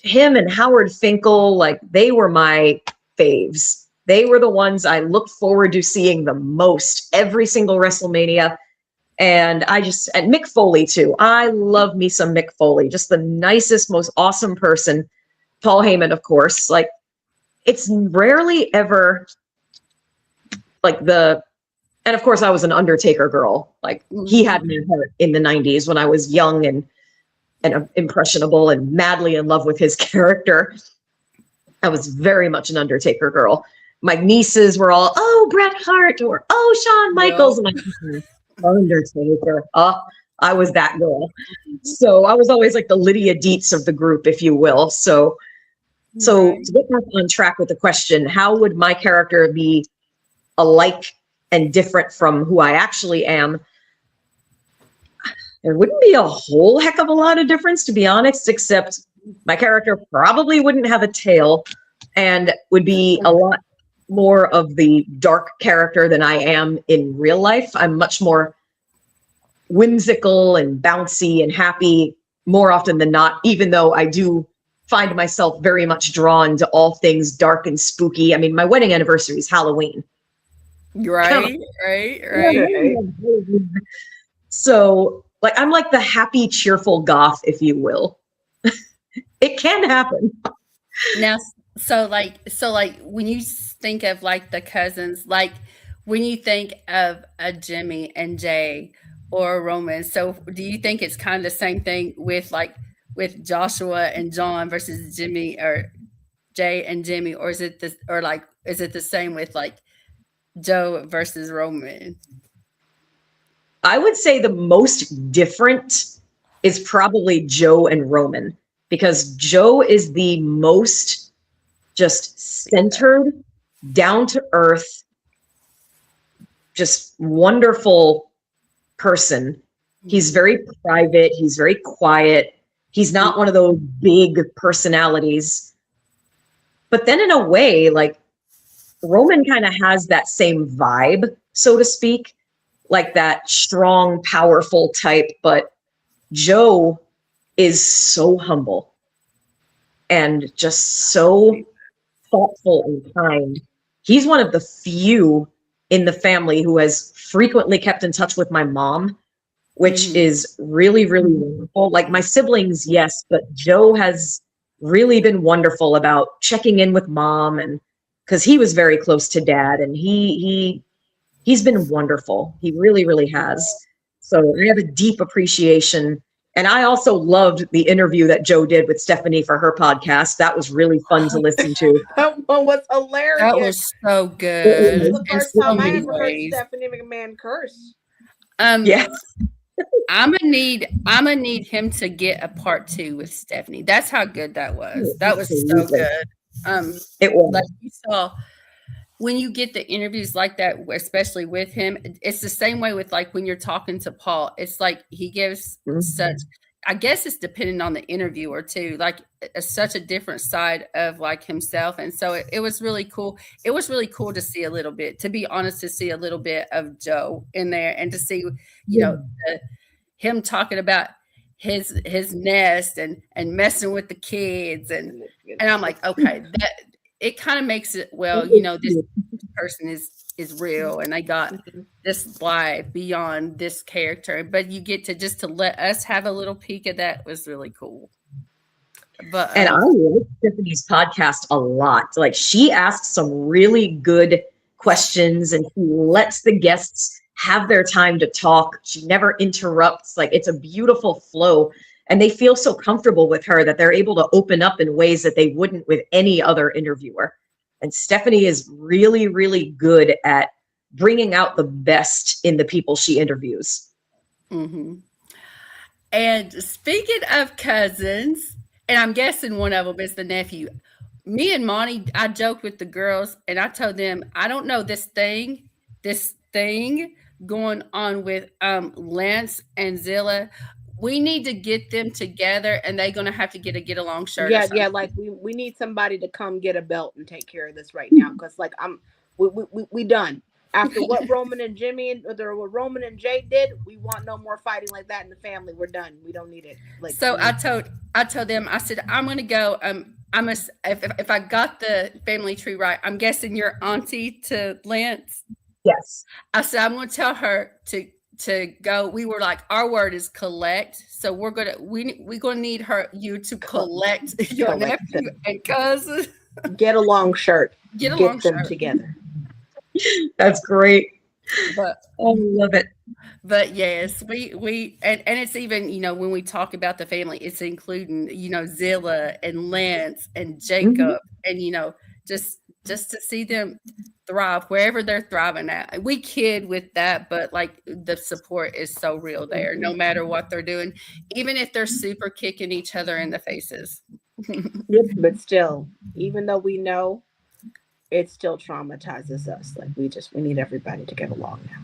him and Howard Finkel, they were my faves. They were the ones I looked forward to seeing the most every single WrestleMania. And and Mick Foley too. I love me some Mick Foley, just the nicest, most awesome person. Paul Heyman, of course. It's rarely ever and of course I was an Undertaker girl. He had me in the 90s when I was young and impressionable and madly in love with his character. I was very much an Undertaker girl. My nieces were all, oh, Bret Hart, or oh, Shawn Michaels. And Undertaker. I was that girl. So I was always the Lydia Dietz of the group, if you will. So to get back on track with the question, how would my character be alike and different from who I actually am? There wouldn't be a whole heck of a lot of difference, to be honest, except my character probably wouldn't have a tail and would be a lot more of the dark character than I am in real life. I'm much more whimsical and bouncy and happy more often than not, even though I do find myself very much drawn to all things dark and spooky. I mean, my wedding anniversary is Halloween. Right, right. So, like, I'm like the happy, cheerful goth, if you will. It can happen. Now, so like when you think of like the cousins, like when you think of a Jimmy and Jay or a Roman, so do you think it's kind of the same thing with like with Joshua and John versus Jimmy or Jay and Jimmy, or is it this, or like is it the same with like Joe versus Roman? I would say the most different is probably Joe and Roman, because Joe is the most just centered, down to earth, just wonderful person. He's very private. He's very quiet. He's not one of those big personalities. But then in a way, like, Roman kind of has that same vibe, so to speak, like that strong, powerful type. But Joe is so humble and just so thoughtful and kind. He's one of the few in the family who has frequently kept in touch with my mom, which is really, really wonderful. Like, my siblings, yes, but Joe has really been wonderful about checking in with mom, and because he was very close to dad, and he's been wonderful. He really, really has. So I have a deep appreciation. And I also loved the interview that Joe did with Stephanie for her podcast. That was really fun to listen to. That one was hilarious. That was so good. It was the first time I ever heard Stephanie McMahon curse. Yes. I'm gonna need him to get a part 2 with Stephanie. That's how good that was. That was so good. It was. Like you saw when you get the interviews like that, especially with him, it's the same way with like when you're talking to Paul. It's like he gives such, I guess it's depending on the interviewer too, like such a different side of like himself. And so it was really cool. It was really cool to see a little bit, to be honest, to see a little bit of Joe in there, and to see, you know, him talking about his nest and messing with the kids. And I'm like, okay, that it kind of makes it, well, you know, this person is real, and they got this life beyond this character, but you get to just to let us have a little peek of that was really cool. But and I like Stephanie's podcast a lot. Like, she asks some really good questions, and she lets the guests have their time to talk. She never interrupts. Like, it's a beautiful flow. And they feel so comfortable with her that they're able to open up in ways that they wouldn't with any other interviewer. And Stephanie is really, really good at bringing out the best in the people she interviews. And speaking of cousins, and I'm guessing one of them is the nephew. Me and Monty, I joked with the girls, and I told them, I don't know this thing going on with Lance and Zilla. We need to get them together, and they're gonna have to get a get along shirt. Yeah. Like we need somebody to come get a belt and take care of this right now, because like we done after what Roman and Jimmy and what Roman and Jay did. We want no more fighting like that in the family. We're done. We don't need it. Like, so I told them, I said, I'm gonna go. If I got the family tree right, I'm guessing you're auntie to Lance. Yes. I said, I'm gonna tell her to go. We were like, our word is collect, so we're gonna need you to collect your nephew and cousin. Get along shirt. Get them together. That's great. But I love it. But yes, we and it's even, you know, when we talk about the family, it's including, you know, Zilla and Lance and Jacob, and you know, just to see them thrive wherever they're thriving at. We kid with that, but like the support is so real there, no matter what they're doing, even if they're super kicking each other in the faces. But still, even though we know, it still traumatizes us. Like, we need everybody to get along now.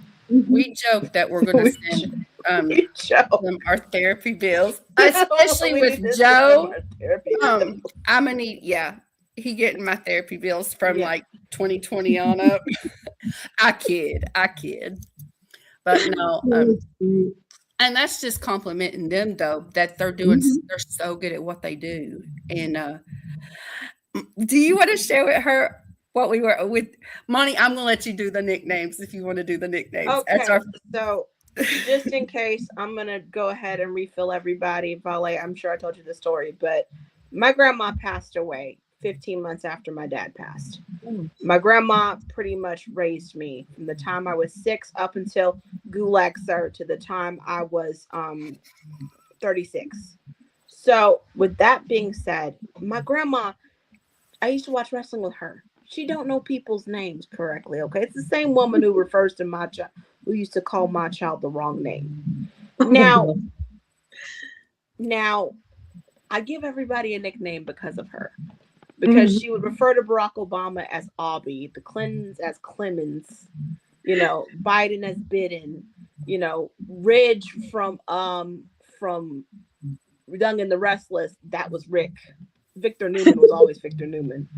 We joke that we're going to send them our therapy bills, especially with Joe. I'm gonna need, he getting my therapy bills from like 2020 on up. I kid, but no. And that's just complimenting them, though, that they're doing. They're so good at what they do. And do you want to share with her what we were with. Monty, I'm going to let you do the nicknames if you want to do the nicknames. Okay, so just in case, I'm going to go ahead and refill everybody. Vale, I'm sure I told you the story, but my grandma passed away 15 months after my dad passed. My grandma pretty much raised me from the time I was 6 up until Gulag Sir to the time I was 36. So with that being said, my grandma, I used to watch wrestling with her. She don't know people's names correctly, okay? It's the same woman who refers to my child, who used to call my child the wrong name. Now, I give everybody a nickname because of her. Because she would refer to Barack Obama as Obby, the Clintons as Clemens, Biden as Biden, Ridge from Young and the Restless, that was Rick. Victor Newman was always Victor Newman.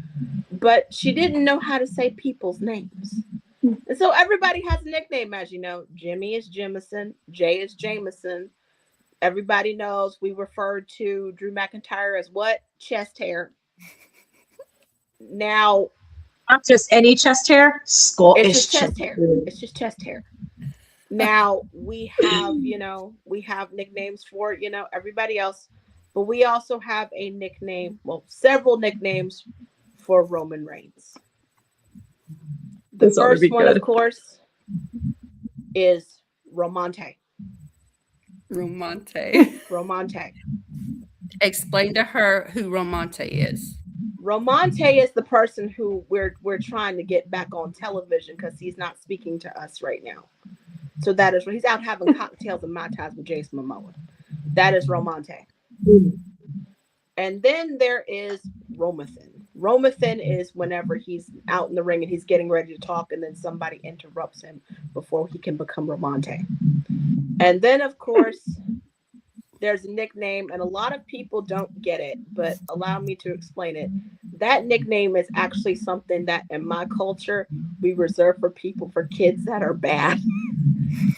But she didn't know how to say people's names. And so everybody has a nickname, as you know. Jimmy is Jimison. Jay is Jameson. Everybody knows we refer to Drew McIntyre as what? Chest hair. Now, not just any chest hair, Scottish it's just chest hair. It's just chest hair. Now we have, we have nicknames for, everybody else, but we also have a nickname, several nicknames for Roman Reigns. The first one, of course, is Romante. Romante. Explain to her who Romante is. Romante is the person who we're trying to get back on television because he's not speaking to us right now. So that is when he's out having cocktails and Mai Tais with Jason Momoa. That is Romante. And then there is Romathan. Romathan is whenever he's out in the ring and he's getting ready to talk and then somebody interrupts him before he can become Romante. And then, of course, there's a nickname, and a lot of people don't get it, but allow me to explain it. That nickname is actually something that in my culture, we reserve for kids that are bad.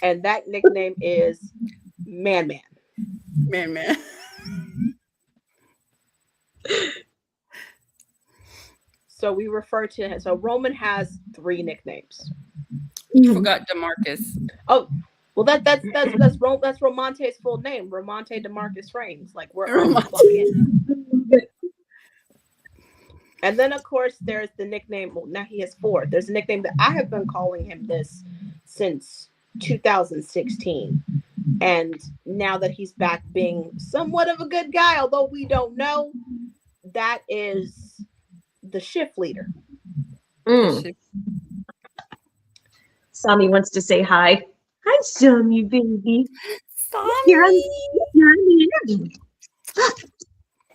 And that nickname is Man. So we refer to him. So Roman has 3 nicknames. You forgot DeMarcus. Oh, well, that's Romante's full name, Romante DeMarcus Reigns. Like we're on the clock in. And then, of course, there's the nickname. Well, now he has 4. There's a nickname that I have been calling him this since 2016. And now that he's back being somewhat of a good guy, although we don't know, that is the shift leader. Sammy wants to say hi. Hi, Sammy, baby. Sammy. You're on the interview.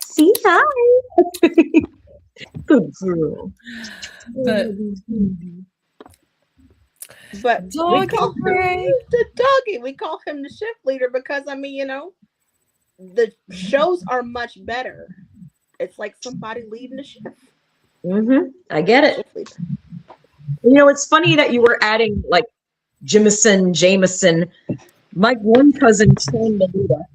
Say hi. Good girl. But we call him the doggy. We call him the shift leader because, the shows are much better. It's like somebody leading the shift. I get it. It's funny that you were adding like Jameson. My one cousin, Sean Maluda,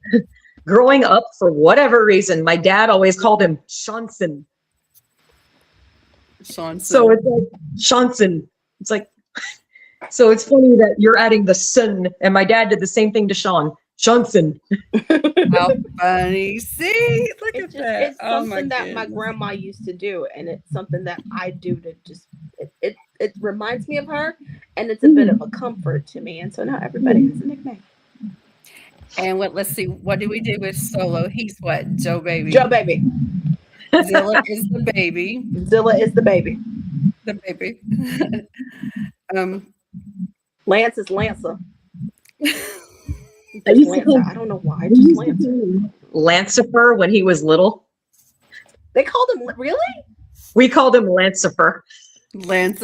growing up, for whatever reason, my dad always called him Shanson. So it's like Shanson. It's like, so it's funny that you're adding the son, and my dad did the same thing to Sean. Shanson. How funny. See, look at that. It's something that my grandma used to do, and it's something that I do to just, it reminds me of her, and it's a bit of a comfort to me. And so now everybody has a nickname. And let's see, what do we do with Solo? He's what? Joe Baby. Zilla is the baby. The baby. Lance is Lancer. I don't know why. Just Lancer. Lancifer when he was little. They called him, really? We called him Lancifer. And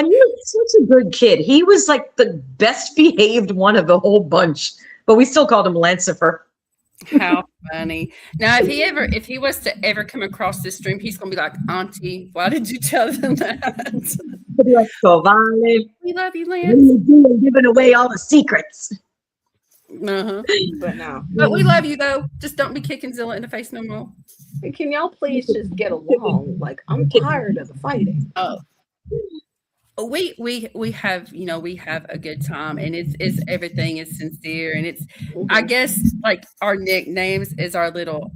he was such a good kid. He was like the best behaved one of the whole bunch, but we still called him Lancifer. How funny. Now, if he was to ever come across this stream, he's going to be like, Auntie, why did you tell them that? Like, so Vale, We love you, what are Lance. you doing giving away all the secrets? Uh-huh. But no. But we love you though. Just don't be kicking Zilla in the face no more. Can y'all please just get along? Like, I'm tired of the fighting. Oh, we have, we have a good time, and it's everything is sincere, and it's, I guess, like, our nicknames is our little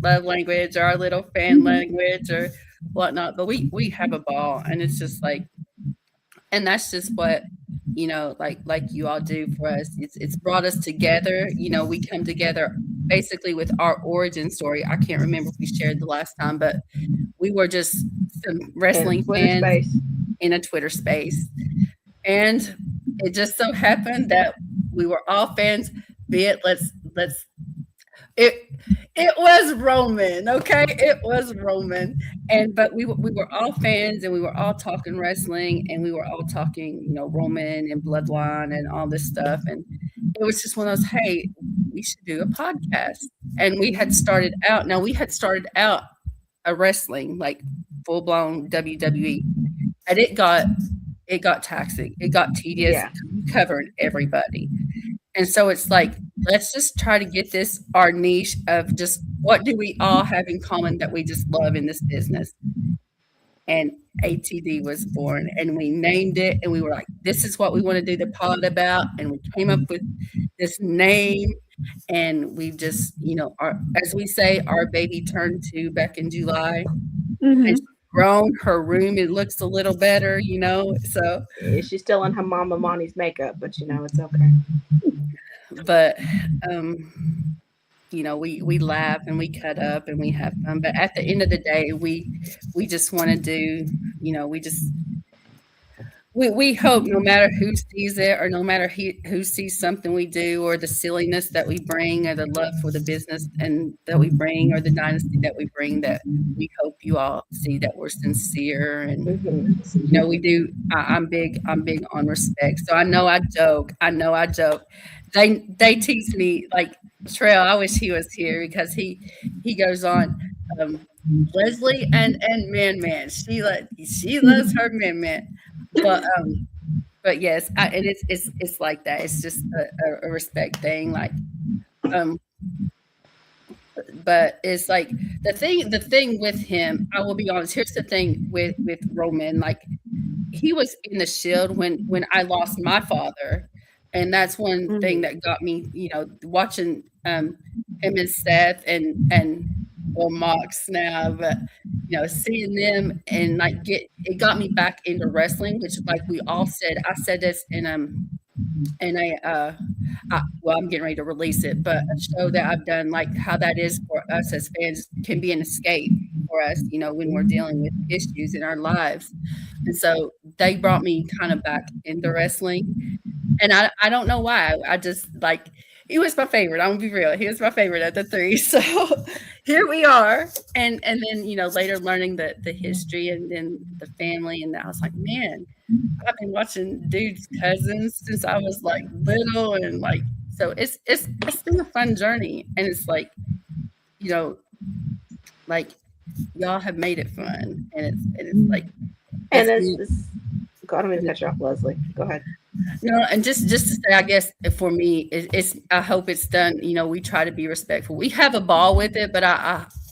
love language, or our little fan language or whatnot. But we have a ball, and it's just like, and that's just what, like you all do for us. It's brought us together. We come together basically with our origin story. I can't remember if we shared the last time, but we were just some wrestling fans in a Twitter space. And it just so happened that we were all fans, be it it was Roman, okay? It was Roman. But we were all fans, and we were all talking wrestling, and we were all talking, Roman and bloodline and all this stuff. And it was just one of those, hey, we should do a podcast. And we had started out a wrestling, like full-blown WWE. And it got taxing. It got tedious. Yeah. We covered everybody. And so it's like, let's just try to get this, our niche of just what do we all have in common that we just love in this business. And ATD was born, and we named it, and we were like, this is what we want to do the pod about. And we came up with this name, and we've just, as we say, our baby turned 2 back in July. And she's grown. Her room, it looks a little better, so. She's still in her mama Monty's makeup, but it's okay. But we laugh and we cut up and we have fun. But at the end of the day, we just want to do, we hope no matter who sees it, or no matter who sees something we do, or the silliness that we bring, or the love for the business and that we bring, or the dynasty that we bring, that we hope you all see that we're sincere. And we do. I'm big on respect. So I know I joke. They tease me, like, Trail, I wish he was here, because he goes on, Leslie and Man. She loves her Man. But yes, and it's like that. It's just a respect thing, like, but it's like the thing with him. I will be honest. Here's the thing with Roman. Like, he was in the Shield when I lost my father. And that's one thing that got me, watching him and Seth and Mox now, but seeing them, and like it got me back into wrestling, which, like we all said, I said this in I'm getting ready to release it, but a show that I've done, like how that is for us as fans, can be an escape for us, when we're dealing with issues in our lives. And so they brought me kind of back into wrestling. And I don't know why. I just, like, he was my favorite. I'm gonna be real. He was my favorite at the 3. So here we are. And then, later learning the history, and then the family, and I was like, man, I've been watching dude's cousins since I was like little, and like, so it's been a fun journey. And it's like, like, y'all have made it fun, and it's like, and it's God, I'm gonna cut you off, Leslie. Go ahead. No, and just to say, I guess for me, it's I hope it's done. We try to be respectful. We have a ball with it, but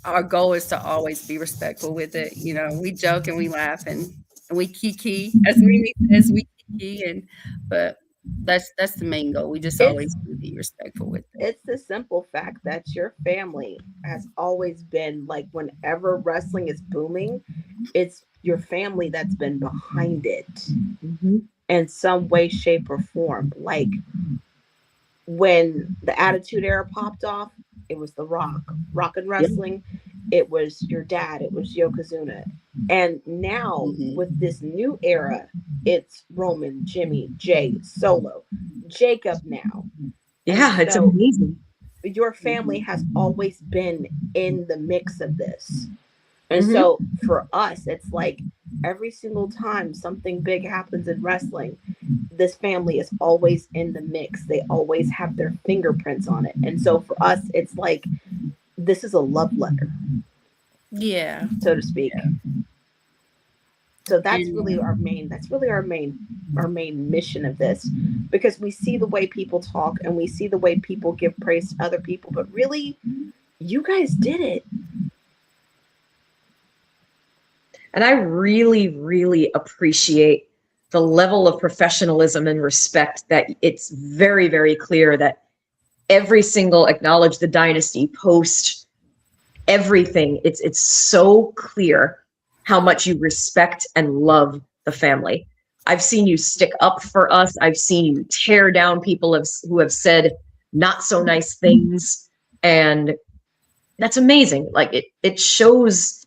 our goal is to always be respectful with it. We joke and we laugh and we kiki, as Mimi says, we kiki, but that's the main goal. We just always want to be respectful with it. It's the simple fact that your family has always been, like, whenever wrestling is booming, it's your family that's been behind it. In some way, shape, or form. Like, when the Attitude Era popped off, it was The Rock and Wrestling. It was your dad. It was Yokozuna. And now with this new era, it's Roman, Jimmy, Jay, Solo, Jacob now. Yeah, it's amazing. Your family has always been in the mix of this. And so for us, it's like every single time something big happens in wrestling, this family is always in the mix. They always have their fingerprints on it. And so for us, it's like, this is a love letter. Yeah. So to speak. So that's really our main, our main mission of this, because we see the way people talk and we see the way people give praise to other people, but really, you guys did it. And I really, really appreciate the level of professionalism and respect that it's very, very clear that every single acknowledge the dynasty post, everything, it's so clear how much you respect and love the family. I've seen you stick up for us. I've seen you tear down people who have said not so nice things. And that's amazing. Like it shows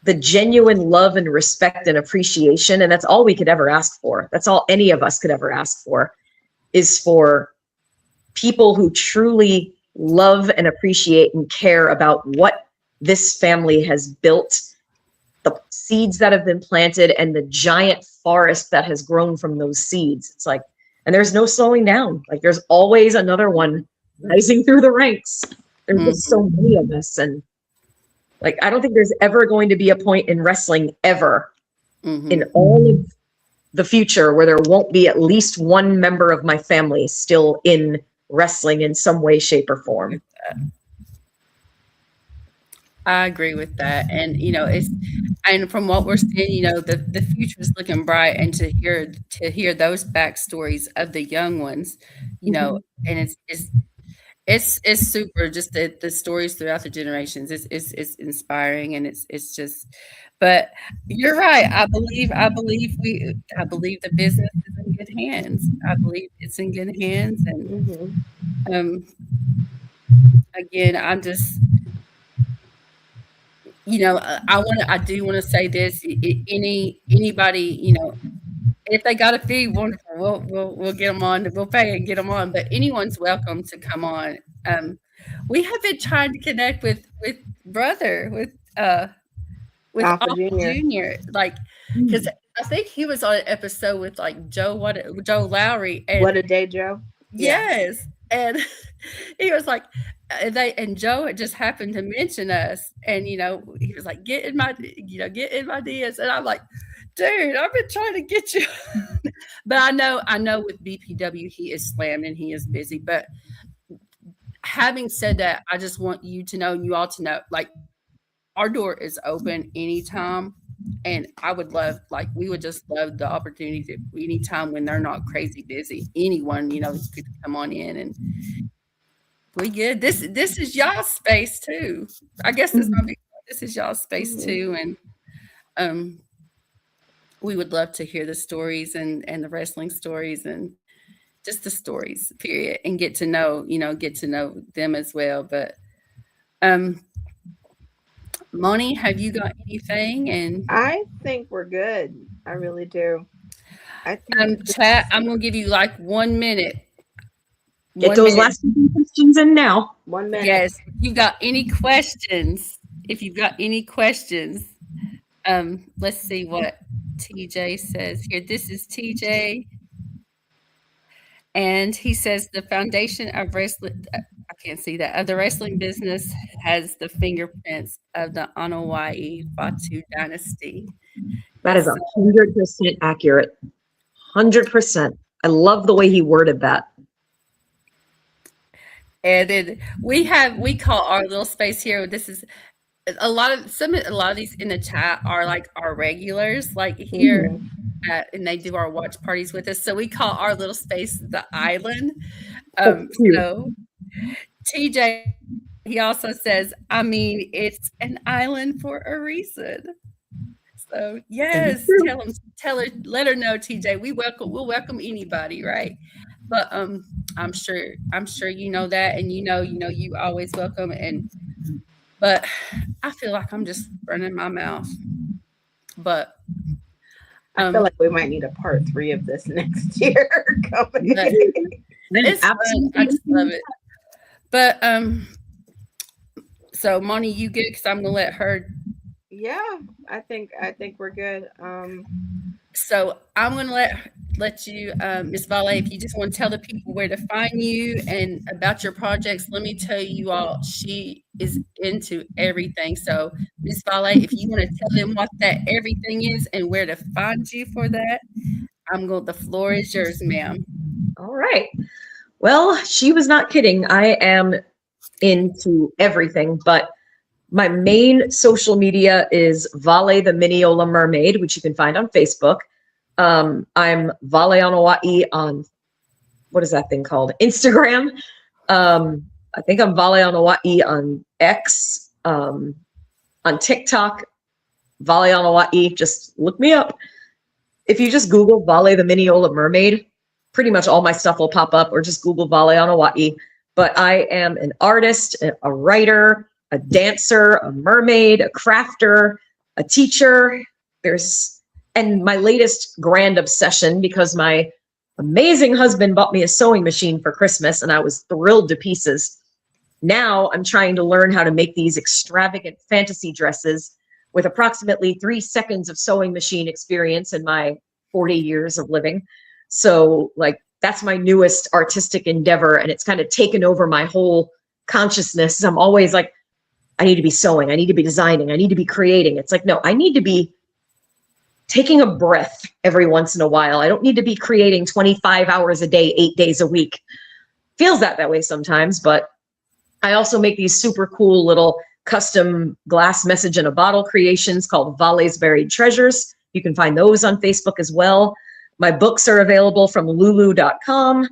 the genuine love and respect and appreciation. And that's all we could ever ask for. That's all any of us could ever ask for, is for people who truly love and appreciate and care about what this family has built, the seeds that have been planted, and the giant forest that has grown from those seeds. It's like, and there's no slowing down. Like there's always another one rising through the ranks. There's just so many of us. And like, I don't think there's ever going to be a point in wrestling ever in all of the future where there won't be at least one member of my family still in wrestling in some way, shape, or form. I agree with that. And, and from what we're seeing, the future is looking bright, and to hear those backstories of the young ones, and it's super, just the stories throughout the generations. It's inspiring, and it's just, but you're right. I believe the business is in good hands. I believe it's in good hands. And, again, I'm just, I do want to say this. Anybody, if they got a fee, wonderful. We'll get them on. We'll pay and get them on. But anyone's welcome to come on. We have been trying to connect with brother, with Alpha Junior, like, because I think he was on an episode with like Joe Lowry. And What a Day, Joe. Yes, and he was like, and Joe had just happened to mention us, and he was like, get in my DMs, and I'm like, dude, I've been trying to get you, but I know with BPW he is slammed and he is busy. But having said that, I just want you to know, and you all to know, like, our door is open anytime. And I would love, like, we would just love the opportunity to, anytime when they're not crazy busy, anyone, could come on in, and we good. This is y'all's space too. I guess this is y'all's space too. And we would love to hear the stories and the wrestling stories, and just the stories, period, and get to know them as well. But Moni, have you got anything? And I think we're good. I really do. I think chat, I'm gonna give you like 1 minute. Get those last few questions in now. 1 minute. Yes. If you've got any questions, let's see what TJ says here. This is TJ. And he says the foundation of wrestling, I can't see that, of the wrestling business has the fingerprints of the Anoa'i Fatu dynasty. That is 100% accurate. 100%. I love the way he worded that. And then we call our little space here. This is a lot of these in the chat are like our regulars, like here. And they do our watch parties with us. So we call our little space the island. TJ, he also says, it's an island for a reason. So yes, let her know, TJ. We'll welcome anybody, right? But I'm sure you know that, and you always welcome. But I feel like I'm just running my mouth. But I feel like we might need a part 3 of this next year. It's fun. I just love it. But so Moni, you good? Because I'm gonna let her. Yeah, I think we're good. So I'm gonna let you, Ms. Vale, if you just want to tell the people where to find you and about your projects. Let me tell you all, she is into everything. So, Miss Vale, if you want to tell them what that everything is and where to find you for that, the floor is yours, ma'am. All right. Well, she was not kidding. I am into everything, but my main social media is Vale the Mineola Mermaid, which you can find on Facebook. I'm Vale Anoa'i on, what is that thing called? Instagram. I think I'm Vale Anoa'i on X, on TikTok, Vale Anoa'i. Just look me up. If you just Google Vale the Mineola Mermaid, pretty much all my stuff will pop up, or just Google Vale Anoa'i. But I am an artist, a writer, a dancer, a mermaid, a crafter, a teacher. And my latest grand obsession, because my amazing husband bought me a sewing machine for Christmas and I was thrilled to pieces. Now I'm trying to learn how to make these extravagant fantasy dresses with approximately 3 seconds of sewing machine experience in my 40 years of living. So like, that's my newest artistic endeavor, and it's kind of taken over my whole consciousness. I'm always like, I need to be sewing, I need to be designing, I need to be creating. It's like, no, I need to be taking a breath every once in a while. I don't need to be creating 25 hours a day, 8 days a week. Feels that way sometimes, but I also make these super cool little custom glass message in a bottle creations called Vale's Buried Treasures. You can find those on Facebook as well. My books are available from lulu.com.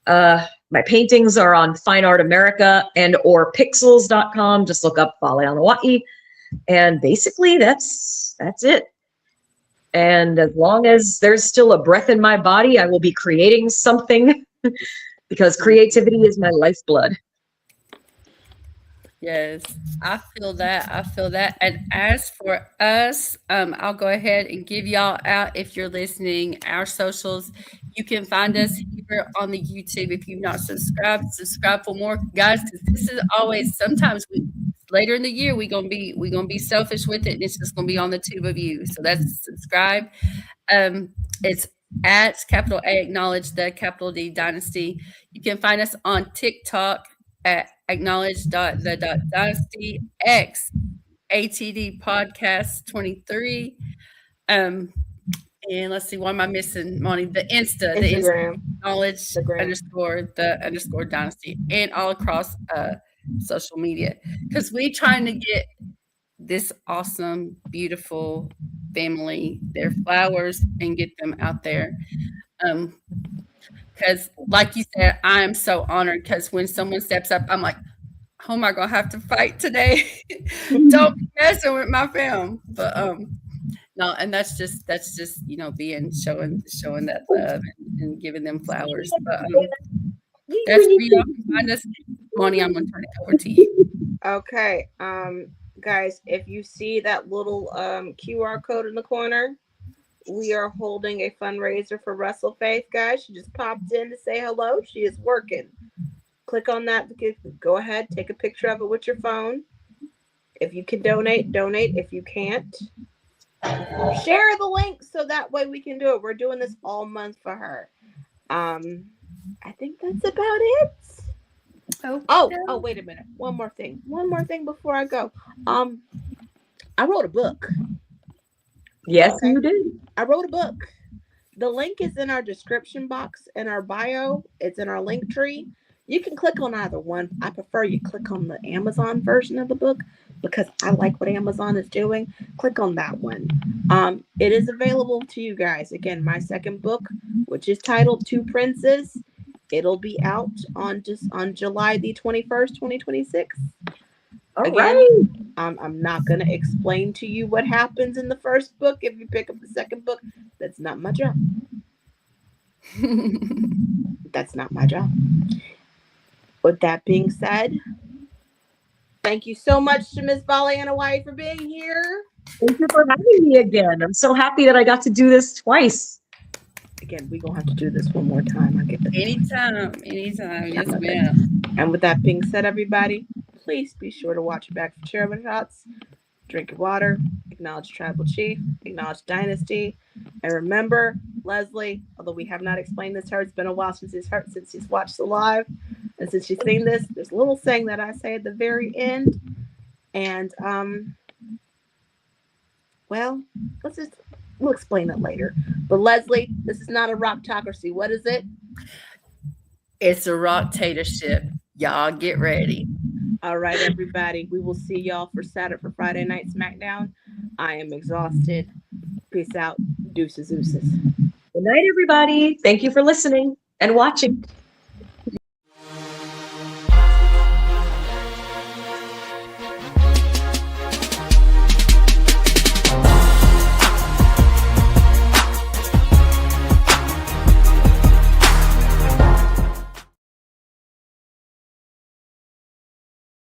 My paintings are on Fine Art America and or pixels.com. Just look up Vale Anoa'i. And basically that's it. And as long as there's still a breath in my body, I will be creating something because creativity is my lifeblood. Yes, I feel that. I feel that. And as for us, I'll go ahead and give y'all out, if you're listening, our socials. You can find us here on the YouTube. If you've not subscribed, subscribe for more, guys. Because this is always, sometimes later in the year we're gonna be selfish with it, and it's just gonna be on the tube of you. So that's subscribe. It's at capital A Acknowledge the capital D Dynasty. You can find us on TikTok at acknowledge.the.dynasty x ATD podcast 23. And let's see, what am I missing, Monty? The Instagram. Acknowledge _the _dynasty, and all across social media, because we're trying to get this awesome, beautiful family their flowers and get them out there. Because like you said, I am so honored, because when someone steps up, I'm like, oh, am I gonna have to fight today? Don't be messing with my fam. But no, and that's just showing that love and giving them flowers. But that's where y'all can find us. Monty, I'm gonna turn it over to you. Okay. Guys, if you see that little QR code in the corner, we are holding a fundraiser for Russell Faith, guys. She just popped in to say hello. She is working. Click on that. Go ahead, take a picture of it with your phone. If you can donate. If you can't, share the link so that way we can do it. We're doing this all month for her. I think that's about it. Okay. Oh, wait a minute. One more thing before I go. I wrote a book. Yes, okay. You did. I wrote a book. The link is in our description box in our bio. It's in our link tree. You can click on either one. I prefer you click on the Amazon version of the book because I like what Amazon is doing. Click on that one. It is available to you guys. Again, my second book, which is titled Two Princes. It'll be out on July the 21st, 2026. Again, I'm not going to explain to you what happens in the first book. If you pick up the second book, that's not my job. That's not my job. With that being said, thank you so much to Miss Vale Anoa'i for being here. Thank you for having me again. I'm so happy that I got to do this twice. Again, we're going to have to do this one more time. Anytime. Yes, ma'am. And with that being said, everybody, please be sure to watch your back for charitable shots. Drink your water. Acknowledge Tribal Chief. Acknowledge Dynasty. And remember, Leslie, although we have not explained this to her, it's been a while since she's watched the live. And since she's seen this, there's a little saying that I say at the very end. And well, we'll explain it later. But Leslie, this is not a rocktocracy. What is it? It's a rocktatorship. Y'all get ready. All right, everybody. We will see y'all for Friday Night SmackDown. I am exhausted. Peace out. Deuces, ooses. Good night, everybody. Thank you for listening and watching.